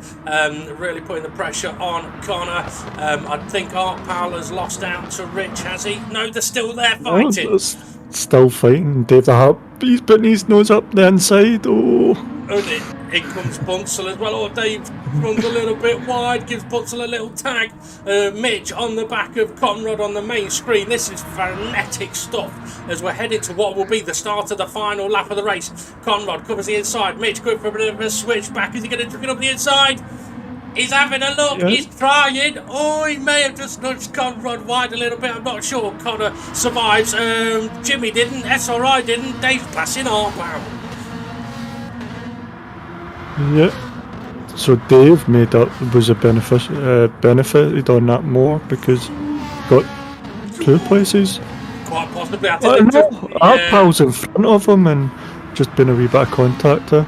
really putting the pressure on Connor. I think Art Powell has lost out to Rich, has he? No, they're still there fighting. Oh, still fighting. Dave the Hart, he's putting his nose up the inside. Oh. And in comes Bunsel as well. Oh, Dave runs a little bit wide, gives Bunsel a little tag. Mitch on the back of Conrad on the main screen. This is frenetic stuff as we're heading to what will be the start of the final lap of the race. Conrad covers the inside. Mitch going for a bit of a switch back. Is he going to trick it up the inside? He's having a look. Yeah. He's trying. Oh, he may have just nudged Conrad wide a little bit. I'm not sure. Connor survives. Jimmy didn't. SRI didn't. Dave's passing. Oh, wow. Yeah. So Dave made up was a benefited on that more because got 2 places. Quite possibly. I think our pal's in front of him and just been a wee bit of contact there.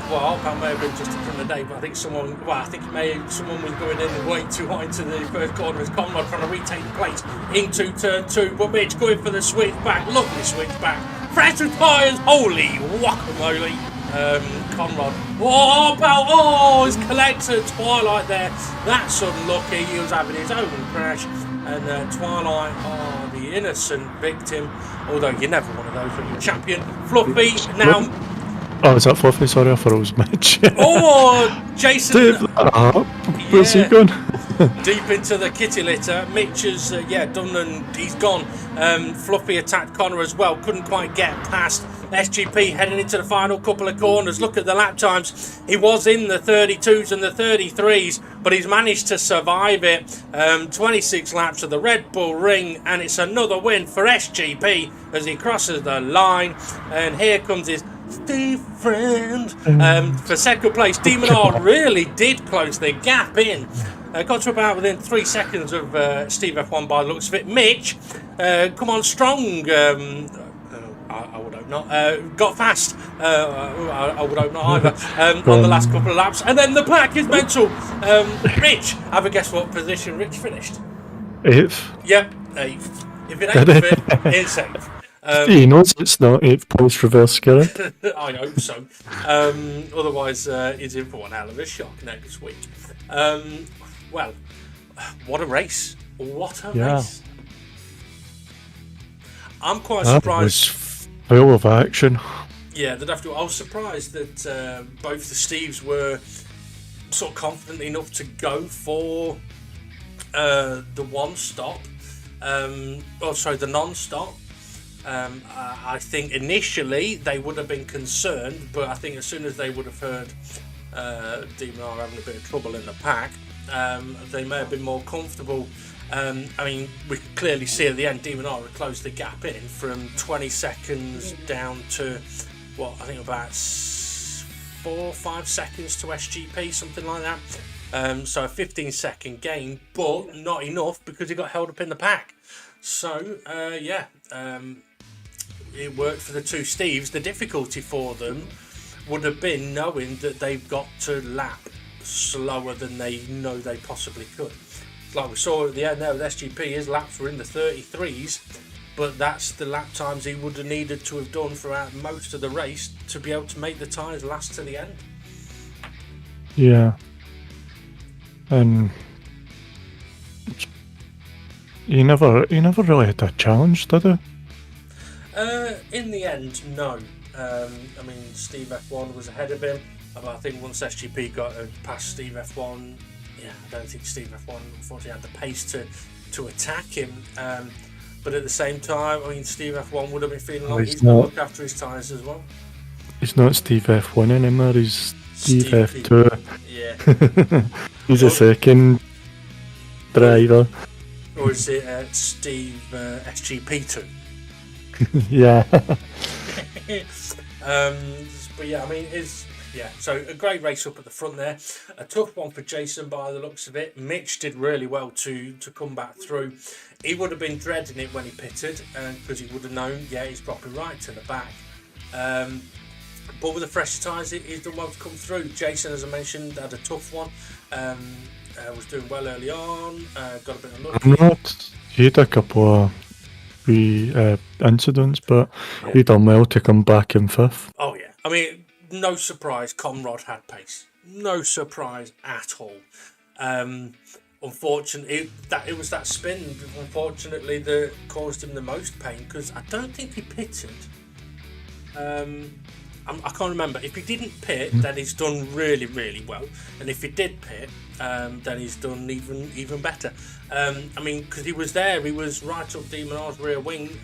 Well, our pal may have been just in front of Dave, but I think someone was going in way too high into the first corner as Conrad trying to retake the place into turn 2. But Mitch going for the switch back. Lovely switch back. Fresh with tyres. Holy guacamole. Conrad. Oh, pal. Oh, his collector Twilight there. That's unlucky. He was having his own crash. And Twilight, the innocent victim. Although you're never one of those when you're champion. Fluffy now. Oh, is that Fluffy? Sorry, I thought it was Mitch. Oh, Jason. Dave, where's he going? Deep into the kitty litter. Mitch has, done and he's gone. Fluffy attacked Connor as well. Couldn't quite get past SGP heading into the final couple of corners. Look at the lap times. He was in the 32s and the 33s, but he's managed to survive it. 26 laps of the Red Bull Ring, and it's another win for SGP as he crosses the line. And here comes his Steve friend for second place. Demon R really did close the gap in. Got to about within 3 seconds of Steve F1 by the looks of it. Mitch, come on strong. I would hope not. Got fast. I would hope not either. On the last couple of laps. And then the pack is mental. Rich, have a guess what position Rich finished? 8th. Yep, 8th. If it ain't 5th, it's 8th. He knows it's not 8th place reverse gearing. I hope so. Otherwise, he's in for one hell of a shock next week. Well, what a race. What a race. I'm quite surprised. Was full of action. Yeah, I was surprised that both the Steves were sort of confident enough to go for the one-stop. The non-stop. I think initially they would have been concerned, but I think as soon as they would have heard Demon R having a bit of trouble in the pack, they may have been more comfortable. We could clearly see at the end Demon R had closed the gap in from 20 seconds down to about 4 or 5 seconds to SGP, something like that. So a 15-second gain, but not enough because he got held up in the pack. So it worked for the two Steves. The difficulty for them would have been knowing that they've got to lap slower than they know they possibly could. Like we saw at the end there with SGP, his laps were in the 33s, but that's the lap times he would have needed to have done throughout most of the race to be able to make the tyres last to the end. Yeah. And he never really had a challenge, did he? In the end, no. I mean, Steve F1 was ahead of him. I think once SGP got past Steve F1, yeah, I don't think Steve F1 unfortunately had the pace to attack him. But at the same time, I mean, Steve F1 would have been feeling like he's going to look after his tyres as well. He's not Steve F1 anymore, he's Steve F2. Yeah. He's a second driver. Or is it Steve SGP2? Yeah. But yeah, I mean, so a great race up at the front there. A tough one for Jason by the looks of it. Mitch did really well to come back through. He would have been dreading it when he pitted because he would have known, yeah, he's dropping right to the back. But with the fresher tyres, he's done well to come through. Jason, as I mentioned, had a tough one. Was doing well early on. Got a bit of luck. He had a couple of wee incidents, but he done well to come back in fifth. Oh yeah, I mean, no surprise Conrad had pace. No surprise at all. Unfortunately, it was that spin, unfortunately, that caused him the most pain, because I don't think he pitted. I can't remember. If he didn't pit, then he's done really, really well. And if he did pit, then he's done even better. I mean, because he was there, he was right up Demon R's rear wing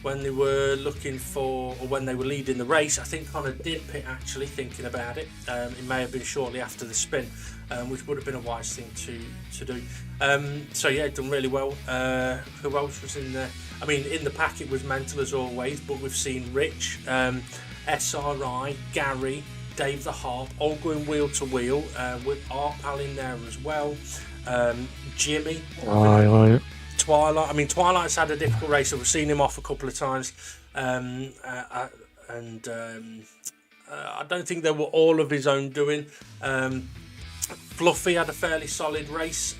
when they were looking for, or when they were leading the race. I think Connor did pit, actually, thinking about it. It may have been shortly after the spin, which would have been a wise thing to do. So yeah, done really well. Who else was in there? I mean, in the pack it was mental as always, but we've seen Rich, SRI, Gary, Dave the Harp, all going wheel to wheel, with our pal in there as well. Jimmy, Twilight. I mean, Twilight's had a difficult race, so we've seen him off a couple of times, and I don't think they were all of his own doing. Fluffy had a fairly solid race.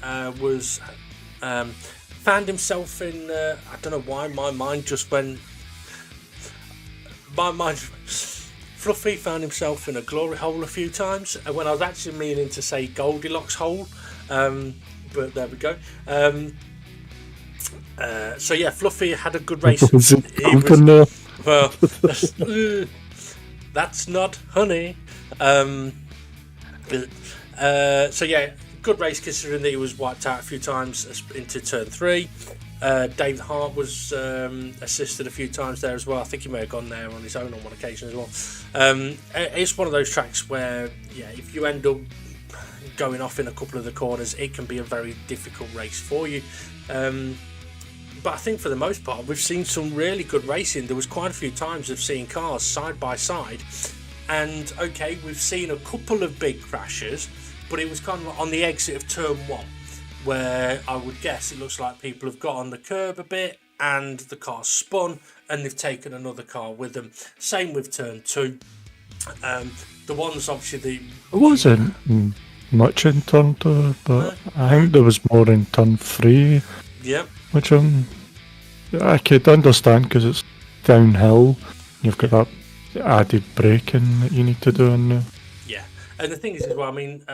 Found himself in. I don't know why my mind just went. Fluffy found himself in a glory hole a few times when I was actually meaning to say Goldilocks hole, but there we go. So yeah, Fluffy had a good race. Well, that's not honey. So yeah, good race considering that he was wiped out a few times into turn 3. Dave Hart was assisted a few times there as well. I think he may have gone there on his own on one occasion as well. It's one of those tracks where, yeah, if you end up going off in a couple of the corners, it can be a very difficult race for you. But I think for the most part, we've seen some really good racing. There was quite a few times of seeing cars side by side. And okay, we've seen a couple of big crashes, but it was kind of on the exit of turn 1, where I would guess it looks like people have got on the curb a bit and the car spun and they've taken another car with them. Same with turn 2. The ones obviously it wasn't much in turn 2, but I think there was more in turn 3. Yeah. Which I could understand because it's downhill. You've got that added braking that you need to do in there. Yeah, and the thing is as well, I mean,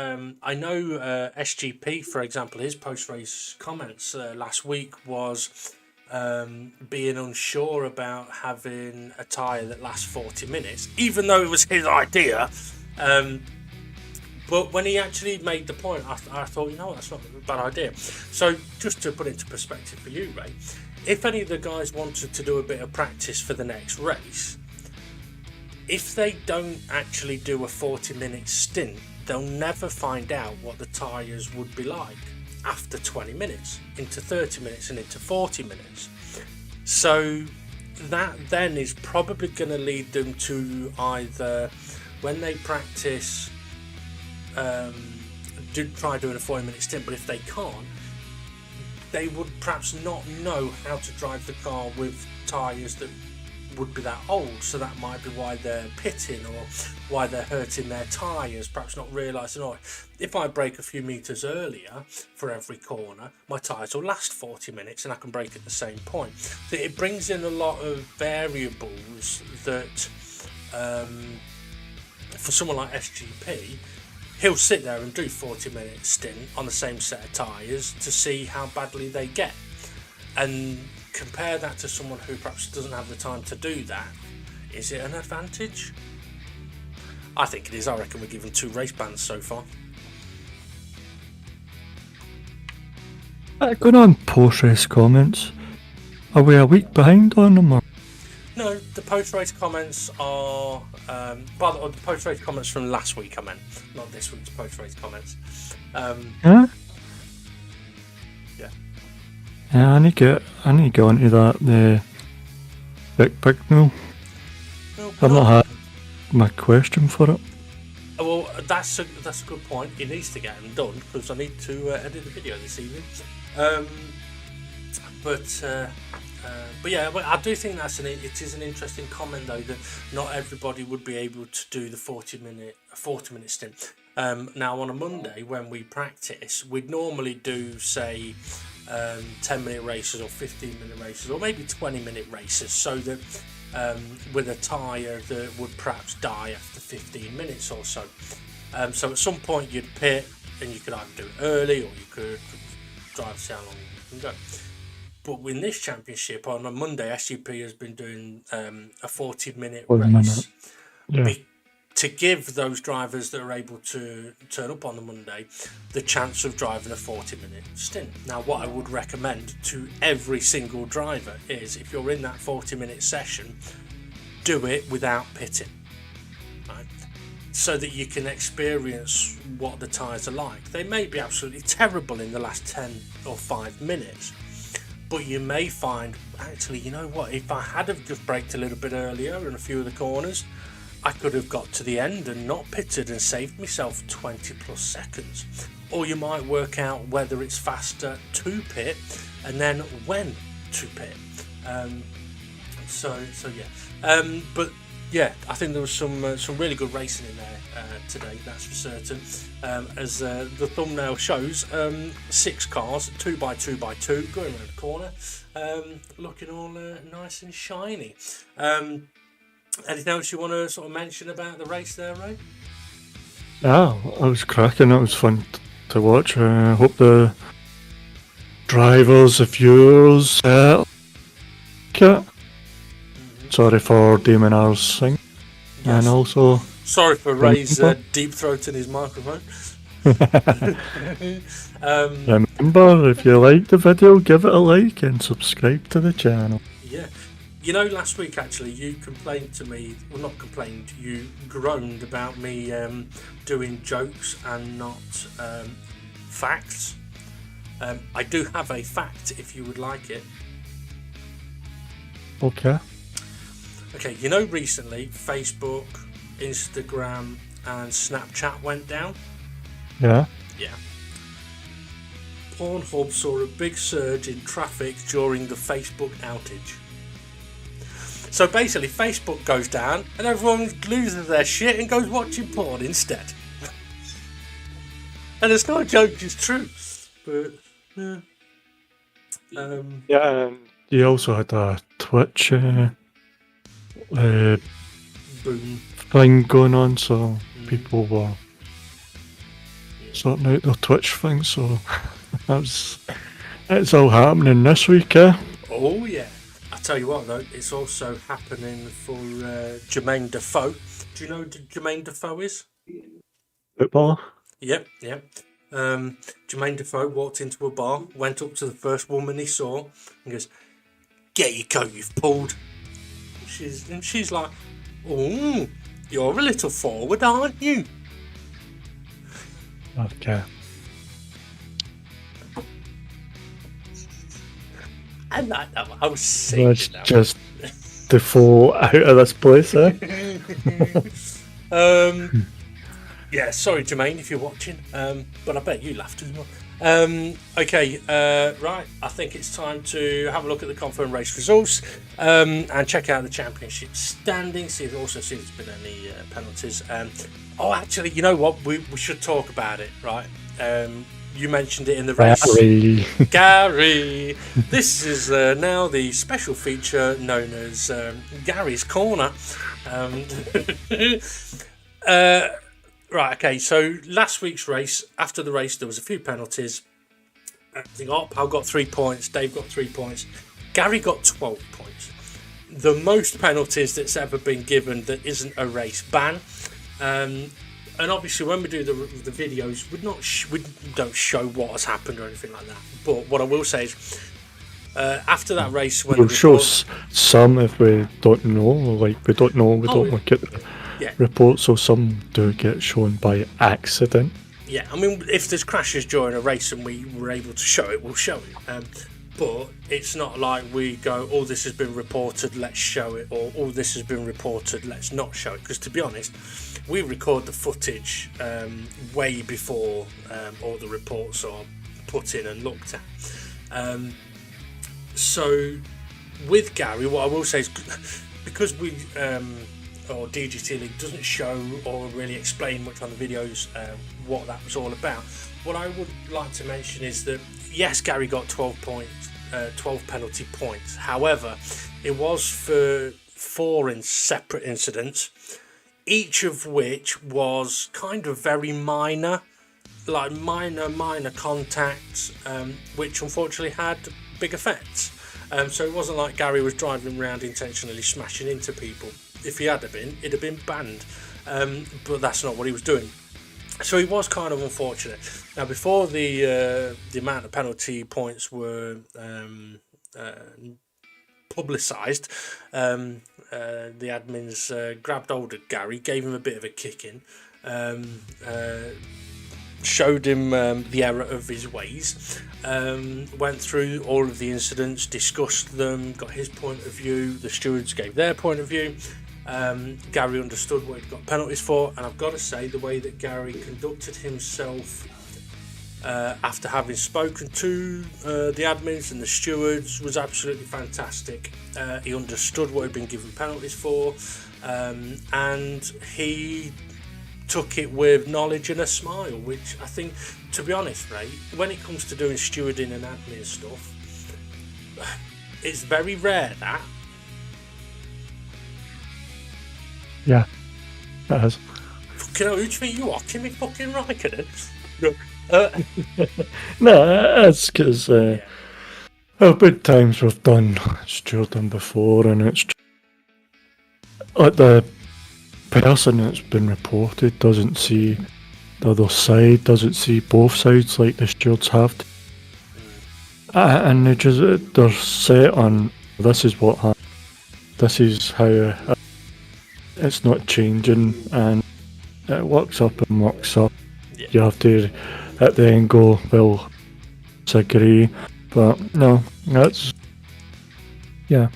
I know SGP, for example, his post-race comments last week was being unsure about having a tyre that lasts 40 minutes, even though it was his idea. But when he actually made the point, I thought, you know what, that's not a bad idea. So just to put it into perspective for you, Ray, if any of the guys wanted to do a bit of practice for the next race, if they don't actually do a 40-minute stint, they'll never find out what the tyres would be like after 20 minutes, into 30 minutes and into 40 minutes. So that then is probably going to lead them to either, when they practice, try doing a 40-minute stint, but if they can't, they would perhaps not know how to drive the car with tyres that would be that old. So that might be why they're pitting or why they're hurting their tyres, perhaps not realising, oh, if I brake a few metres earlier for every corner, my tyres will last 40 minutes and I can brake at the same point. So it brings in a lot of variables that for someone like SGP, he'll sit there and do 40-minute stint on the same set of tyres to see how badly they get. and compare that to someone who perhaps doesn't have the time to do that. Is it an advantage? I think it is. I reckon we're given 2 race bans so far. Going on post-race comments, are we a week behind on them? Or? No, the post-race comments are... the post-race comments from last week, I meant. Not this week's post-race comments. Yeah? Yeah. Yeah, I need to go into that, the big meal. Well, I've not had my question for it. Well, that's a good point. It needs to get them done because I need to edit the video this evening. But yeah, I do think it is an interesting comment though, that not everybody would be able to do the 40-minute stint. Now on a Monday when we practice, we'd normally do say 10-minute races or 15-minute races or maybe 20-minute races, so that with a tyre that would perhaps die after 15 minutes or so. So at some point you'd pit and you could either do it early or you could drive to see how long you can go. But with this championship on a Monday, SGP has been doing a 40-minute race. Yeah. To give those drivers that are able to turn up on the Monday the chance of driving a 40-minute stint. Now, what I would recommend to every single driver is, if you're in that 40-minute session, do it without pitting, right? So that you can experience what the tyres are like. They may be absolutely terrible in the last 10 or 5 minutes, but you may find, actually, you know what, if I had have just braked a little bit earlier in a few of the corners, I could have got to the end and not pitted and saved myself 20 plus seconds. Or you might work out whether it's faster to pit and then when to pit. So yeah. But yeah, I think there was some really good racing in there today, that's for certain. As the thumbnail shows, 6 cars, 2x2x2, going around the corner, looking all nice and shiny. Anything else you want to sort of mention about the race there, Ray? Yeah, I was cracking. It was fun to watch. I hope the drivers, the viewers, sorry for Damon R's thing. Yes. And also... Sorry for Ray's deep-throating his microphone. Remember, if you like the video, give it a like and subscribe to the channel. Yeah. You know, last week actually you complained to me, well not complained, you groaned about me doing jokes and not facts. I do have a fact if you would like it. Okay. Okay, you know recently Facebook, Instagram and Snapchat went down? Yeah. Yeah. Pornhub saw a big surge in traffic during the Facebook outage. So basically, Facebook goes down and everyone loses their shit and goes watching porn instead. And it's not a joke, it's true. But, yeah. Yeah, and you also had a Twitch boom thing going on, so people were sorting out their Twitch thing, so it's all happening this week, eh? Oh, yeah. I tell you what though, it's also happening for Jermaine Defoe. Do you know who Jermaine Defoe is? Footballer? Yep. Jermaine Defoe walked into a bar, went up to the first woman he saw and goes, "Get your coat you've pulled." She's like, "Oh, you're a little forward, aren't you?" Okay. And I was sick. Let's just default out of this place, eh? Yeah, sorry Jermaine if you're watching, but I bet you laughed as well. Okay, right, I think it's time to have a look at the confirmed race results and check out the championship standings, see if there's been any penalties. Oh, actually, you know what, we should talk about it, right? You mentioned it in the race. Gary! This is now the special feature known as Gary's Corner. Right, okay, so last week's race, after the race, there was a few penalties. everything up. I've got 3 points. Dave got 3 points. Gary got 12 points. The most penalties that's ever been given that isn't a race ban. And obviously, when we do the videos, we don't show what has happened or anything like that. But what I will say is, after that race, when we'll show some if we don't know, like we don't look at the reports, so some do get shown by accident. Yeah, I mean, if there's crashes during a race and we were able to show it, we'll show it. But it's not like we go, oh, this has been reported, let's show it, or oh, this has been reported, let's not show it. Because to be honest, we record the footage way before all the reports are put in and looked at. So with Gary, what I will say is, because we or DGT League doesn't show or really explain much on the videos what that was all about, what I would like to mention is that yes, Gary got 12 penalty points. However, it was for 4 separate incidents, each of which was kind of very minor, like minor contacts, which unfortunately had big effects. So it wasn't like Gary was driving around intentionally smashing into people. If he had been, it'd have been banned. But that's not what he was doing. So he was kind of unfortunate. Now, before the amount of penalty points were publicised, the admins grabbed hold of Gary, gave him a bit of a kicking, showed him the error of his ways, went through all of the incidents, discussed them, got his point of view, the stewards gave their point of view. Gary understood what he'd got penalties for, and I've got to say the way that Gary conducted himself after having spoken to the admins and the stewards was absolutely fantastic. He understood what he'd been given penalties for, and he took it with knowledge and a smile, which I think, to be honest, Ray, when it comes to doing stewarding and admin stuff, it's very rare that. Yeah, it is. Fucking hell, who do you think you are? Kimi fucking Raikkonen? No, it's because there have been times we've done stewarding before, and it's like the person that's been reported doesn't see the other side, doesn't see both sides like the stewards have to. And they're set on, this is what happened, this is how it's not changing, and it works up and works up. Yeah. You have to at the end go, well, disagree, but no, that's, yeah,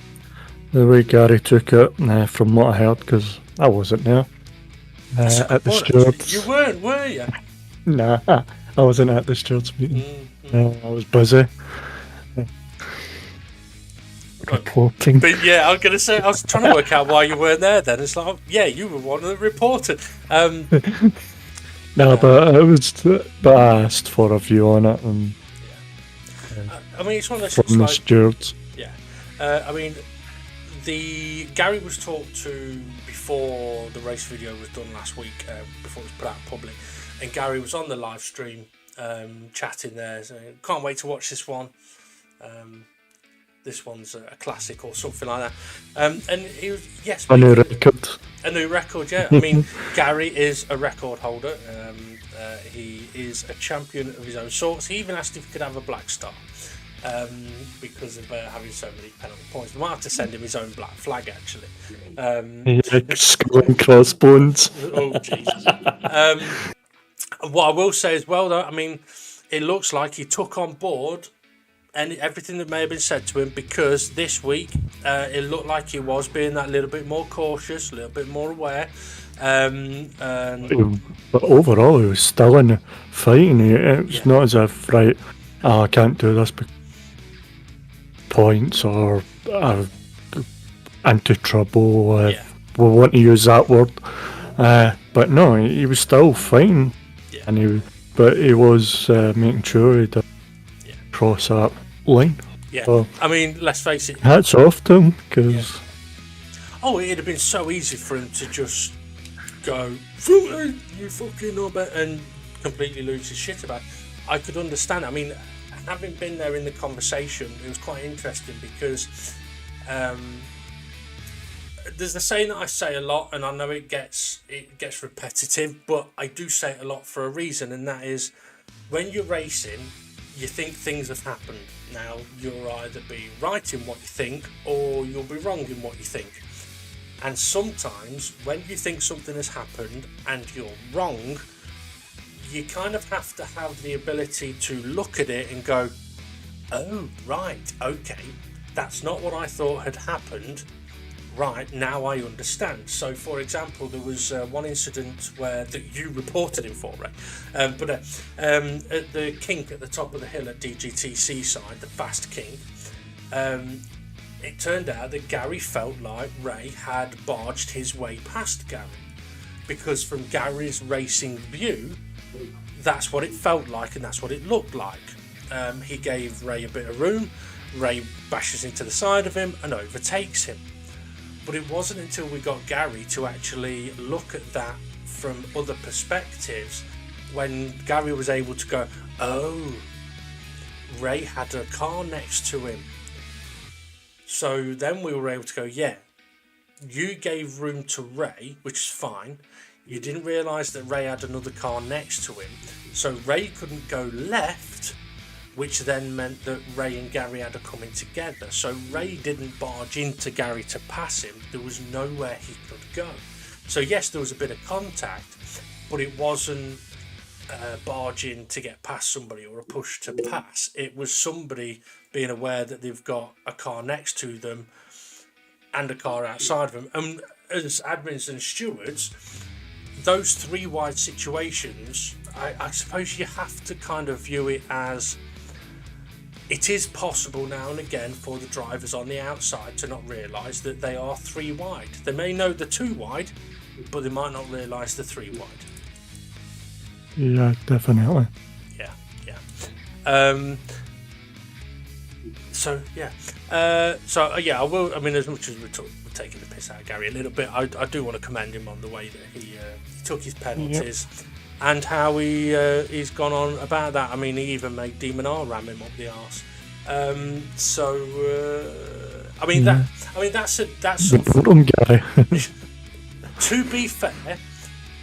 the way Gary took it, from what I heard, because I wasn't there at the stewards. You weren't, were you? Nah, I wasn't at the stewards meeting. I was busy reporting. But yeah, I was going to say, I was trying to work out why you weren't there then. It's like, yeah, you were one of the reported. No, but it was, but I asked for a view on it, and I mean, it's one of those from the like, stewards. Yeah, I mean, Gary was talked to before the race video was done last week, before it was put out in public, and Gary was on the live stream, chatting there, saying, "Can't wait to watch this one. This one's a classic," or something like that. And he was, yes, a new record. A new record, yeah. I mean, Gary is a record holder. He is a champion of his own sorts. He even asked if he could have a black star, because of having so many penalty points. We might have to send him his own black flag, actually. Skull and crossbones. Oh, Jesus. What I will say as well, though, I mean, it looks like he took on board and everything that may have been said to him, because this week it looked like he was being that little bit more cautious, a little bit more aware. But overall, he was still in the fighting. It was not as if, right, I can't do this because points or into trouble. We want to use that word. But no, he was still fighting, and he was making sure he did cross that line. Yeah, so, I mean, let's face it. Hats off to him, because... Oh, it'd have been so easy for him to just go, you fucking know better, and completely lose his shit about it. I could understand. I mean, having been there in the conversation, it was quite interesting because there's the saying that I say a lot, and I know it gets repetitive, but I do say it a lot for a reason, and that is, when you're racing, you think things have happened. Now, you'll either be right in what you think, or you'll be wrong in what you think. And sometimes, when you think something has happened and you're wrong, you kind of have to have the ability to look at it and go, oh, right, okay, that's not what I thought had happened. Right, now I understand. So, for example, there was one incident that you reported in for, Ray. But at the kink at the top of the hill at DGTC side, the fast kink, it turned out that Gary felt like Ray had barged his way past Gary. Because from Gary's racing view, that's what it felt like and that's what it looked like. He gave Ray a bit of room, Ray bashes into the side of him and overtakes him. But it wasn't until we got Gary to actually look at that from other perspectives when Gary was able to go, oh, Ray had a car next to him. So then we were able to go, yeah, you gave room to Ray, which is fine. You didn't realise that Ray had another car next to him. So Ray couldn't go left, which then meant that Ray and Gary had to come in together. So Ray didn't barge into Gary to pass him. There was nowhere he could go. So yes, there was a bit of contact, but it wasn't barging to get past somebody or a push to pass. It was somebody being aware that they've got a car next to them and a car outside of them. And as admins and stewards, those three wide situations, I suppose you have to kind of view it as it is possible now and again for the drivers on the outside to not realise that they are three wide. They may know the two wide, but they might not realise the three wide. Yeah, definitely. Yeah. I will. I mean, as much as we're taking the piss out of Gary a little bit, I do want to commend him on the way that he took his penalties. Yep. And how he's gone on about that. I mean, he even made Demon R ram him up the arse. That's Gary. To be fair,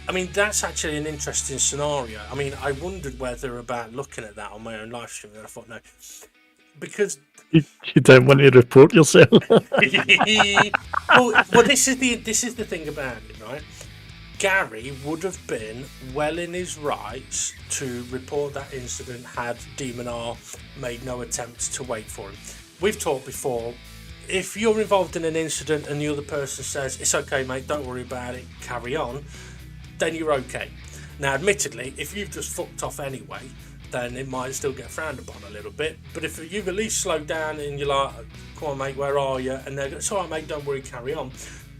I mean, that's actually an interesting scenario. I mean, I wondered whether about looking at that on my own live stream, and I thought no, because you don't want to report yourself. well, this is the thing about it, right? Gary would have been well in his rights to report that incident had Demon R made no attempt to wait for him. We've talked before, if you're involved in an incident and the other person says, it's okay mate, don't worry about it, carry on, then you're okay. Now admittedly, if you've just fucked off anyway, then it might still get frowned upon a little bit, but if you've at least slowed down and you're like, come on mate, where are you? And they're going, it's alright mate, don't worry, carry on,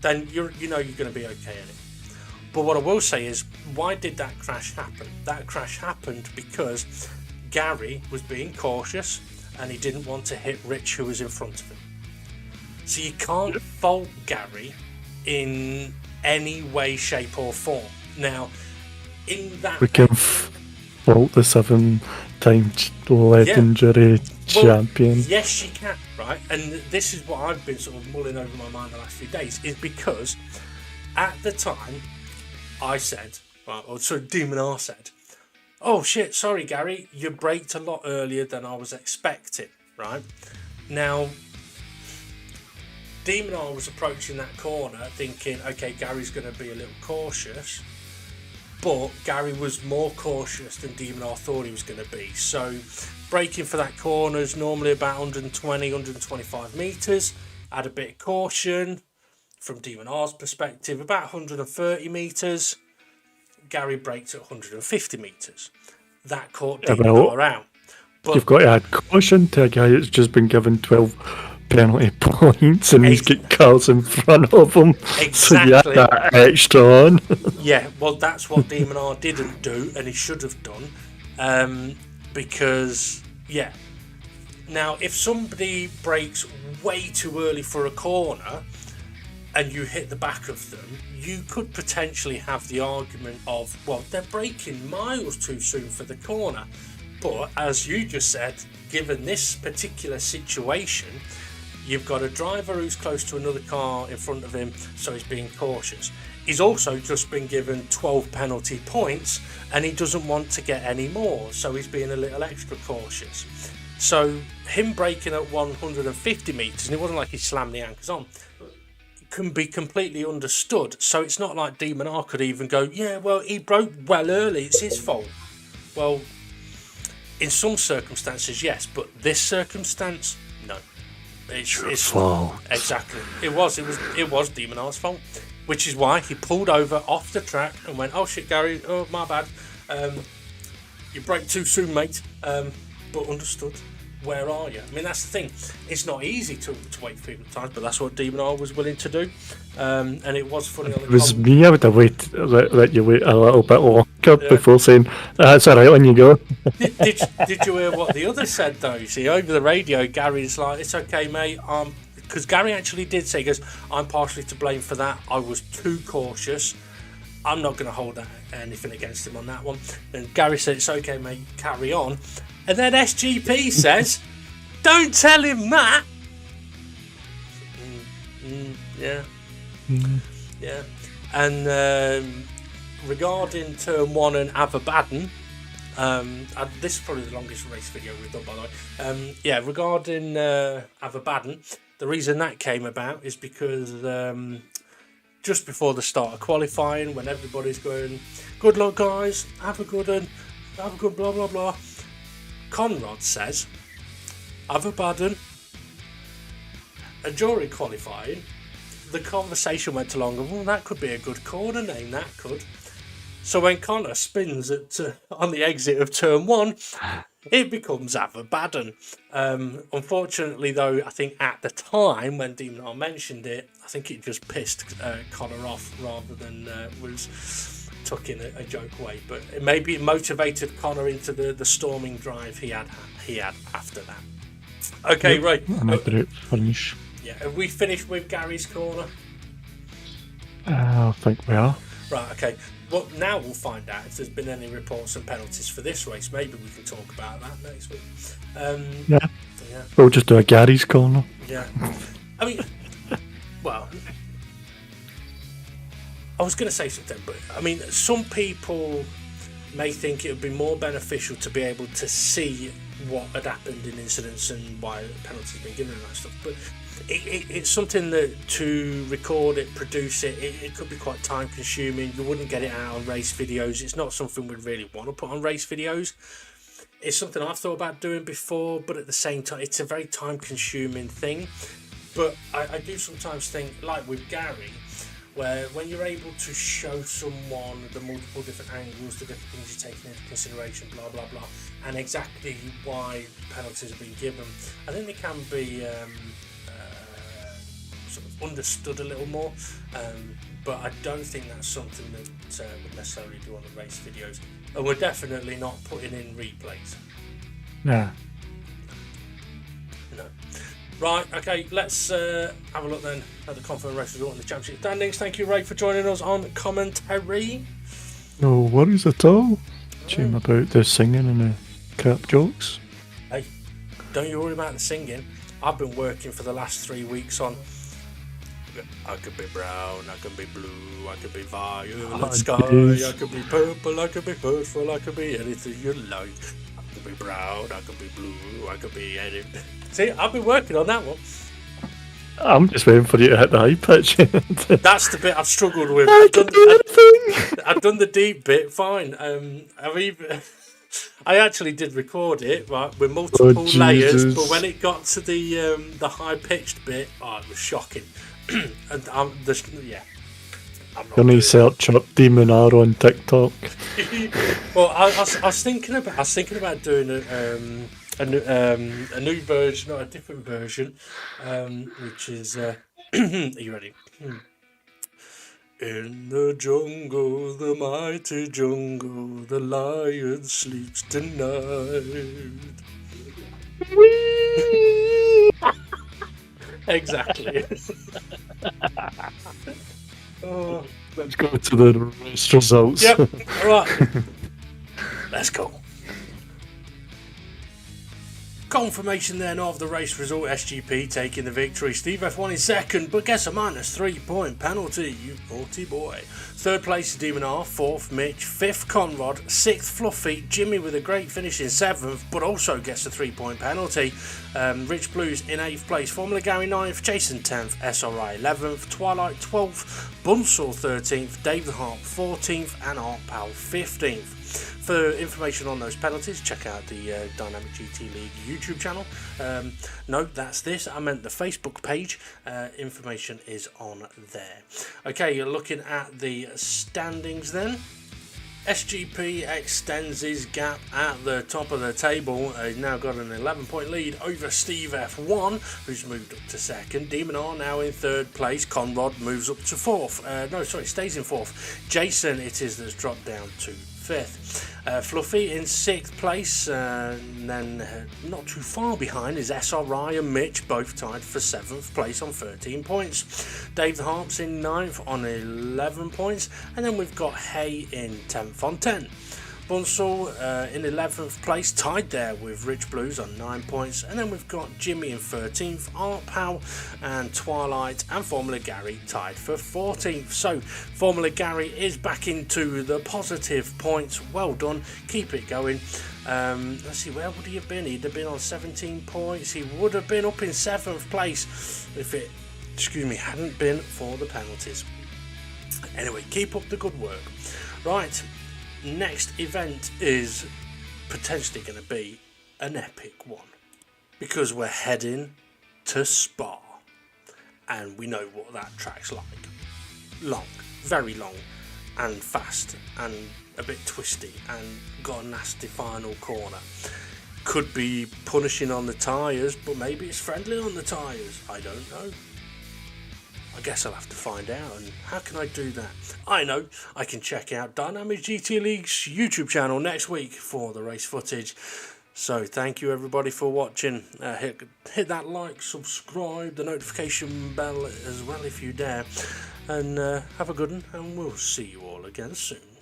then you're going to be okay in it. But what I will say is, why did that crash happen? That crash happened because Gary was being cautious and he didn't want to hit Rich, who was in front of him. So you can't fault Gary in any way, shape or form. Now, in that... We can fault the 7-time legendary champion. Yes, you can, right? And this is what I've been sort of mulling over my mind the last few days, is because at the time... I said, Demon R said, oh shit, sorry Gary, you braked a lot earlier than I was expecting, right? Now, Demon R was approaching that corner thinking, okay, Gary's going to be a little cautious, but Gary was more cautious than Demon R thought he was going to be. So, braking for that corner is normally about 120, 125 metres, add a bit of caution. From Demon R's perspective, about 130 metres. Gary braked at 150 metres. That caught Demon R out. But you've got to add caution to a guy that's just been given 12 penalty points and he's got cars in front of him. Exactly. So you add that extra on. Yeah, well, that's what Demon R didn't do, and he should have done. Because, yeah. Now, if somebody brakes way too early for a corner... and you hit the back of them, you could potentially have the argument of, well, they're braking miles too soon for the corner. But as you just said, given this particular situation, you've got a driver who's close to another car in front of him, so he's being cautious. He's also just been given 12 penalty points and he doesn't want to get any more, so he's being a little extra cautious. So him braking at 150 metres, and it wasn't like he slammed the anchors on, can be completely understood. So it's not like Demon R could even go, yeah, well, he broke well early, it's his fault. Well, in some circumstances, yes, but this circumstance, no. It's fault. Exactly. It was Demon R's fault, which is why he pulled over off the track and went, oh shit, Gary, oh my bad. You braked too soon, mate. But understood. Where are you? I mean, that's the thing. It's not easy to wait 3 times, but that's what Demon R was willing to do. And it was funny on the It was me, I would have let you wait a little bit longer before saying, that's alright, on you go. Did you hear what the other said, though? You see, over the radio, Gary's like, it's okay, mate. Because Gary actually did say, he goes, I'm partially to blame for that. I was too cautious. I'm not going to hold anything against him on that one. And Gary said, it's okay, mate, carry on. And then SGP says, don't tell him that. Yeah. Yeah. And regarding Turn 1 and Averbaden, this is probably the longest race video we've done, by the way. Yeah, regarding Averbaden, the reason that came about is because just before the start of qualifying, when everybody's going, good luck, guys, have a good one, have a good blah, blah, blah. Conrad says, Averbaden, and during qualifying, the conversation went along, well, that could be a good corner name, that could. So when Connor spins on the exit of Turn 1, it becomes Averbaden. Unfortunately, though, I think at the time when Demon R mentioned it, I think it just pissed Connor off rather than was tucking a joke away. But maybe it motivated Connor into the storming drive he had after that. Okay, yep, right. Finish. Yeah, have we finished with Gary's corner? I think we are. Right, okay. Well, now we'll find out if there's been any reports and penalties for this race. Maybe we can talk about that next week. Yeah. Yeah. We'll just do a Gary's corner. Yeah. I mean, well, I was going to say something, but I mean, some people may think it would be more beneficial to be able to see what had happened in incidents and why penalties have been given and that stuff. But it's something that to record it, produce it, it could be quite time consuming. You wouldn't get it out on race videos. It's not something we'd really want to put on race videos. It's something I've thought about doing before, but at the same time, it's a very time consuming thing. But I do sometimes think, like with Gary, where when you're able to show someone the multiple different angles, the different things you're taking into consideration, blah, blah, blah, and exactly why penalties have been given, I think they can be sort of understood a little more, but I don't think that's something that we'd necessarily do on the race videos, and we're definitely not putting in replays. Nah. No. Right, okay, let's have a look then at the confirmed race result and the championship standings. Thank you, Ray, for joining us on commentary. No worries at all. Shame about the singing and the crap jokes. Hey, don't you worry about the singing. I've been working for the last 3 weeks on I could be brown, I could be blue, I could be violet sky, I could be purple, I could be purple, I could be anything you like. I could be brown, I could be blue, I could be anything. See, I've been working on that one. I'm just waiting for you to hit the high pitch. That's the bit I've struggled with. I've done the deep bit fine. I actually did record it, right, with multiple layers, but when it got to the high pitched bit, it was shocking. And yeah. Can you search up Demon R on TikTok? Well, I was thinking about doing a new version, or a different version, which is. Are you ready? In the jungle, the mighty jungle, the lion sleeps tonight. Exactly. Oh. Let's go to the race results. Yep. All right. Let's go. Confirmation then of the race result, SGP taking the victory. Steve F1 in second, but gets a -3 point penalty, you naughty boy. Third place is Demon R, fourth Mitch, fifth Conrad, sixth Fluffy, Jimmy with a great finish in seventh, but also gets a 3-point penalty. Rich Blues in eighth place, Formula Gary ninth, Jason 10th, SRI 11th, Twilight 12th, Bunsaw 13th, Dave the Harp 14th, and Art Pal 15th. For information on those penalties, check out the Dynamic GT League YouTube channel. No, that's this. I meant the Facebook page. Information is on there. Okay, you're looking at the standings then. SGP extends his gap at the top of the table. He's now got an 11-point lead over Steve F1, who's moved up to second. Demon R now in third place. Conrad moves up to fourth. Stays in fourth. Jason, it is that's dropped down to fifth. Fluffy in sixth place, and then not too far behind is SRI and Mitch, both tied for seventh place on 13 points. Dave the Harp's in ninth on 11 points, and then we've got Hay in 10th on 10. Bunsaw in 11th place, tied there with Rich Blues on 9 points, and then we've got Jimmy in 13th, Art Pal and Twilight and Formula Gary tied for 14th. So Formula Gary is back into the positive points. Well done, keep it going. Let's see, where would he have been? He'd have been on 17 points. He would have been up in 7th place if it, hadn't been for the penalties. Anyway, keep up the good work. Right. Next event is potentially going to be an epic one, because we're heading to Spa, and we know what that track's like. Long, very long, and fast, and a bit twisty, and got a nasty final corner. Could be punishing on the tyres, but maybe it's friendly on the tyres. I don't know. I guess I'll have to find out. And how can I do that? I know, I can check out Dynamic GT League's YouTube channel next week for the race footage. So thank you everybody for watching. Hit that like, subscribe, the notification bell as well if you dare. And have a good one, and we'll see you all again soon.